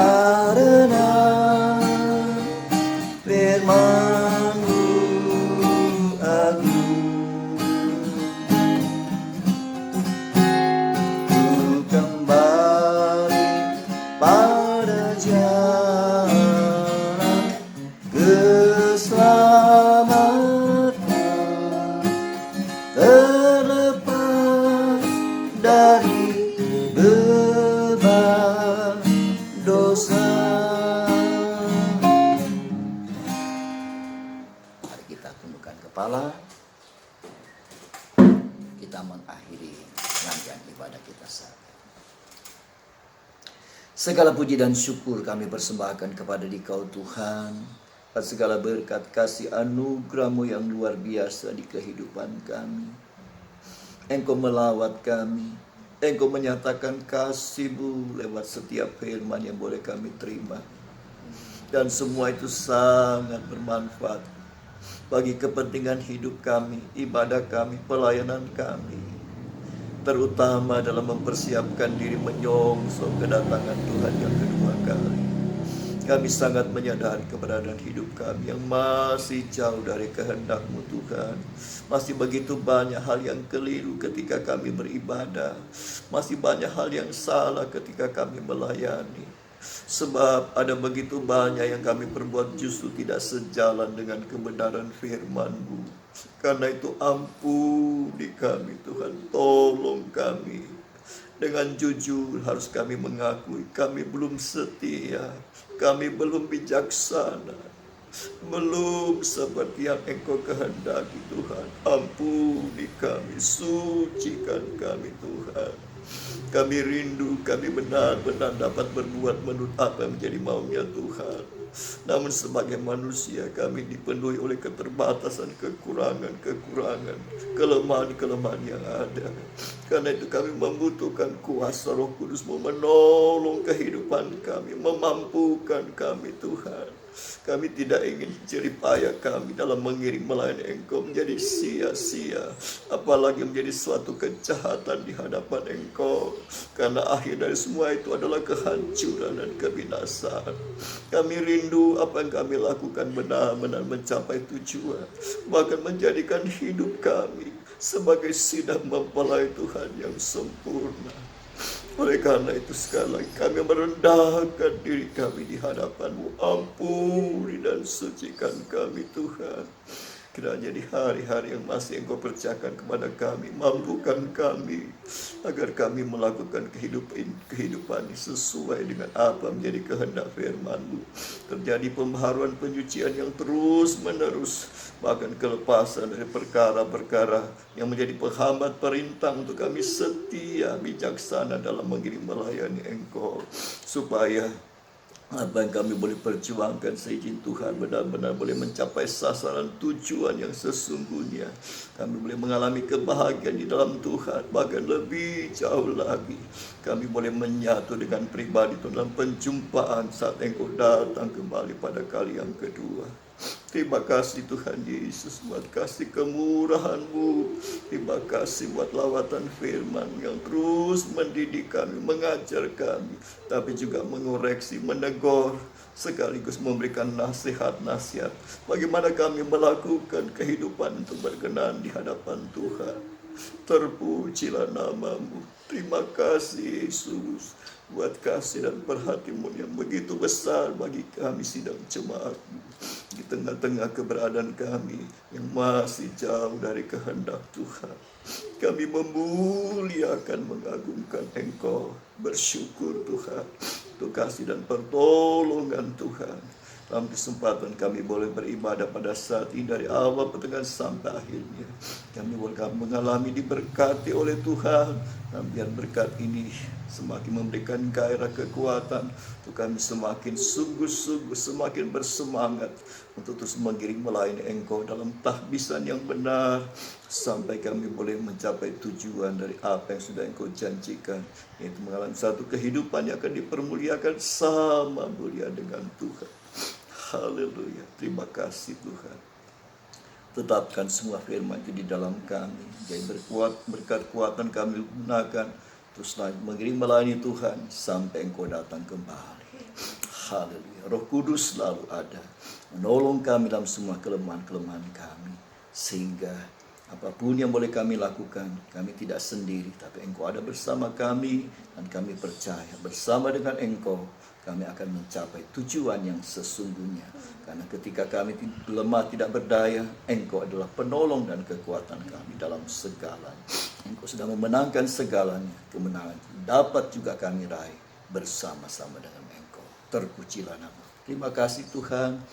karena firman-Mu agung. Ku kembali pada jalan keselamatan, terlepas dari beban dosa. Mari kita tundukkan kepala. Kita mengakhiri rangkaian ibadah kita saat ini. Segala puji dan syukur kami persembahkan kepada Dikau Tuhan, atas segala berkat kasih anugerah-Mu yang luar biasa di kehidupan kami. Engkau melawat kami, Engkau menyatakan kasih-Mu lewat setiap firman yang boleh kami terima. Dan semua itu sangat bermanfaat bagi kepentingan hidup kami, ibadah kami, pelayanan kami. Terutama dalam mempersiapkan diri menyongsong kedatangan Tuhan yang kedua kali. Kami sangat menyadari keberadaan hidup kami yang masih jauh dari kehendak-Mu Tuhan. Masih begitu banyak hal yang keliru ketika kami beribadah. Masih banyak hal yang salah ketika kami melayani. Sebab ada begitu banyak yang kami perbuat justru tidak sejalan dengan kebenaran firman-Mu. Karena itu ampuni kami Tuhan, tolong kami. Dengan jujur harus kami mengakui kami belum setia, kami belum bijaksana, belum seperti yang Engkau kehendaki Tuhan. Ampuni kami, sucikan kami Tuhan. Kami rindu, kami benar-benar dapat berbuat menurut apa yang menjadi maunya Tuhan. Namun sebagai manusia kami dipenuhi oleh keterbatasan, kekurangan, kelemahan-kelemahan yang ada. Karena itu kami membutuhkan kuasa Roh Kudus menolong kehidupan kami, memampukan kami Tuhan. Kami tidak ingin jerih payah kami dalam mengiring melayani Engkau menjadi sia-sia, apalagi menjadi suatu kejahatan di hadapan Engkau. Karena akhir dari semua itu adalah kehancuran dan kebinasaan. Kami rindu apa yang kami lakukan benar-benar mencapai tujuan, bahkan menjadikan hidup kami sebagai sidang mempelai Tuhan yang sempurna. Oleh karena itu sekali lagi kami merendahkan diri kami di hadapan-Mu. Ampuni dan sucikan kami Tuhan. Kiranya di hari-hari yang masih Engkau percayakan kepada kami, mampukan kami agar kami melakukan kehidupan sesuai dengan apa menjadi kehendak firman-Mu. Terjadi pembaharuan penyucian yang terus menerus, bahkan kelepasan dari perkara-perkara yang menjadi penghambat perintah untuk kami setia bijaksana dalam mengiring melayani Engkau, supaya apa yang kami boleh perjuangkan seizin Tuhan benar-benar boleh mencapai sasaran tujuan yang sesungguhnya. Kami boleh mengalami kebahagiaan di dalam Tuhan, bahkan lebih jauh lagi kami boleh menyatu dengan pribadi dalam penjumpaan saat Engkau datang kembali pada kali yang kedua. Terima kasih Tuhan Yesus buat kasih kemurahan-Mu. Terima kasih buat lawatan firman yang terus mendidik kami, mengajar kami, tapi juga mengoreksi, menegur, sekaligus memberikan nasihat-nasihat bagaimana kami melakukan kehidupan untuk berkenan di hadapan Tuhan. Terpujilah nama-Mu. Terima kasih Yesus buat kasih dan perhatian-Mu yang begitu besar bagi kami sidang jemaat-Mu. Di tengah-tengah keberadaan kami yang masih jauh dari kehendak Tuhan, kami memuliakan, mengagungkan Engkau, bersyukur Tuhan untuk kasih dan pertolongan Tuhan. Dalam kesempatan kami boleh beribadah pada saat ini dari awal pertengahan sampai akhirnya, kami boleh mengalami diberkati oleh Tuhan. Dan biar berkat ini semakin memberikan gairah kekuatan untuk kami semakin sungguh-sungguh, semakin bersemangat untuk terus mengiring melayani Engkau dalam tahbisan yang benar, sampai kami boleh mencapai tujuan dari apa yang sudah Engkau janjikan, yaitu mengalami satu kehidupan yang akan dipermuliakan sama mulia dengan Tuhan. Haleluya, terima kasih Tuhan. Tetapkan semua firman itu di dalam kami, jadi berkat kuatan kami gunakan terus mengiring melayani Tuhan sampai Engkau datang kembali. Haleluya, Roh Kudus selalu ada menolong kami dalam semua kelemahan-kelemahan kami, sehingga apapun yang boleh kami lakukan, kami tidak sendiri, tapi Engkau ada bersama kami. Dan kami percaya bersama dengan Engkau kami akan mencapai tujuan yang sesungguhnya. Karena ketika kami lemah tidak berdaya, Engkau adalah penolong dan kekuatan kami dalam segalanya. Engkau sudah memenangkan segalanya. Kemenangan dapat juga kami raih bersama-sama dengan Engkau. Terpujilah nama. Terima kasih Tuhan.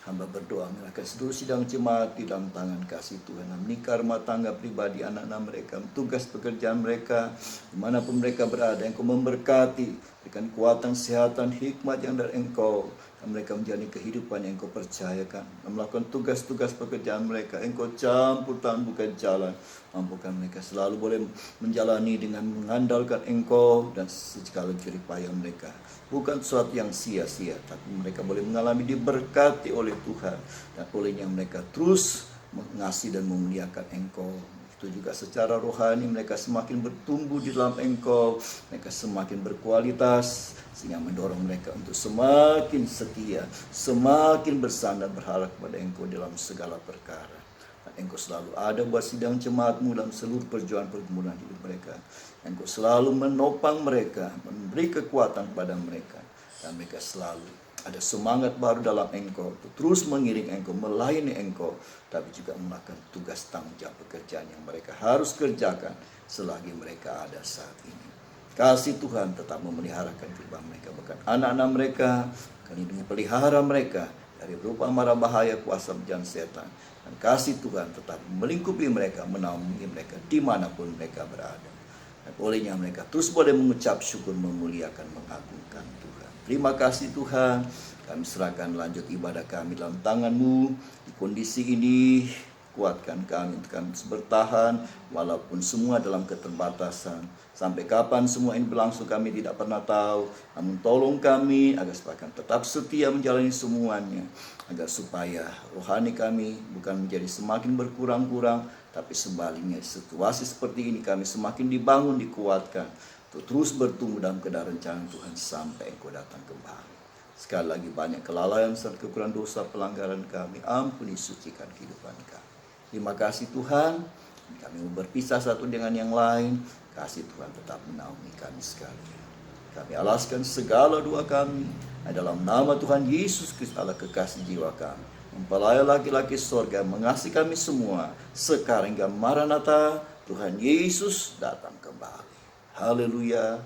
Hamba berdoa menyerahkan seluruh sidang jemaat di dalam tangan kasih Tuhan. Menikah rumah tangga pribadi anak-anak mereka, tugas pekerjaan mereka, dimanapun mereka berada, Engkau memberkati, berikan kekuatan, kesehatan, hikmat yang dari Engkau. Dan mereka menjalani kehidupan yang Engkau percayakan, melakukan tugas-tugas pekerjaan mereka. Engkau campur tangan bukan jalan. Mampukan mereka selalu boleh menjalani dengan mengandalkan Engkau dan segala jerih payah mereka. Bukan sesuatu yang sia-sia, tapi mereka boleh mengalami diberkati oleh Tuhan. Dan olehnya mereka terus mengasihi dan memuliakan Engkau. Begitu juga secara rohani mereka semakin bertumbuh di dalam Engkau, mereka semakin berkualitas, sehingga mendorong mereka untuk semakin setia, semakin bersandar berharap kepada Engkau dalam segala perkara. Dan Engkau selalu ada buat sidang jemaat-Mu dalam seluruh perjuangan pergumulan hidup mereka. Engkau selalu menopang mereka, memberi kekuatan kepada mereka, dan mereka selalu ada semangat baru dalam Engkau untuk terus mengiring Engkau, melayani Engkau, tapi juga melakukan tugas tanggung jawab pekerjaan yang mereka harus kerjakan selagi mereka ada saat ini. Kasih Tuhan tetap memeliharakan kehidupan mereka, bahkan anak-anak mereka, lindungi pelihara mereka dari berupa mara bahaya kuasa bejana setan. Dan kasih Tuhan tetap melingkupi mereka, menaungi mereka dimanapun mereka berada. Dan olehnya mereka terus boleh mengucap syukur, memuliakan, mengagungkan Tuhan. Terima kasih Tuhan, kami serahkan lanjut ibadah kami dalam tangan-Mu. Di kondisi ini, kuatkan kami untuk kami bertahan, walaupun semua dalam keterbatasan. Sampai kapan semua ini berlangsung kami tidak pernah tahu. Namun tolong kami agar supaya kami tetap setia menjalani semuanya, agar supaya rohani kami bukan menjadi semakin berkurang-kurang, tapi sebaliknya situasi seperti ini kami semakin dibangun, dikuatkan untuk terus bertumbuh dalam keadaan rencana Tuhan sampai Engkau datang kembali. Sekali lagi banyak kelalaian serta kekurangan dosa pelanggaran kami, ampuni sucikan kehidupan kami. Terima kasih Tuhan, kami mau berpisah satu dengan yang lain, kasih Tuhan tetap menaungi kami sekalian. Kami alaskan segala doa kami dalam nama Tuhan Yesus Kristus, Allah kekasih jiwa kami. Mempelai laki-laki sorga mengasihi kami semua sekarang hingga Maranatha, Tuhan Yesus datang kembali. Haleluya,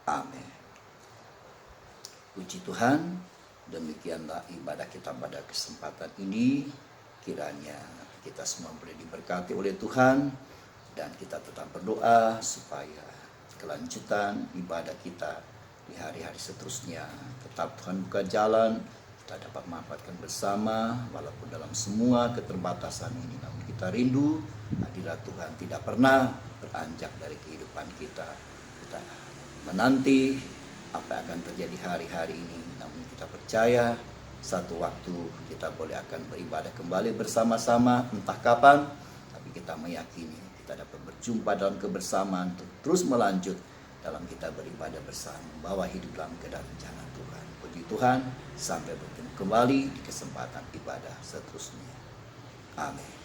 amin. Puji Tuhan, demikianlah ibadah kita pada kesempatan ini. Kiranya kita semua boleh diberkati oleh Tuhan, dan kita tetap berdoa supaya kelanjutan ibadah kita di hari-hari seterusnya tetap Tuhan buka jalan, kita dapat memanfaatkan bersama walaupun dalam semua keterbatasan ini. Namun kita rindu hadirat Tuhan tidak pernah beranjak dari kehidupan kita. Kita menanti apa yang akan terjadi hari-hari ini, namun kita percaya satu waktu kita boleh akan beribadah kembali bersama-sama, entah kapan, tapi kita meyakini kita dapat berjumpa dalam kebersamaan untuk terus melanjut dalam kita beribadah bersama, bahwa hidup dalam keadaan rencana Tuhan. Puji Tuhan, sampai bertemu kembali di kesempatan ibadah seterusnya. Amin.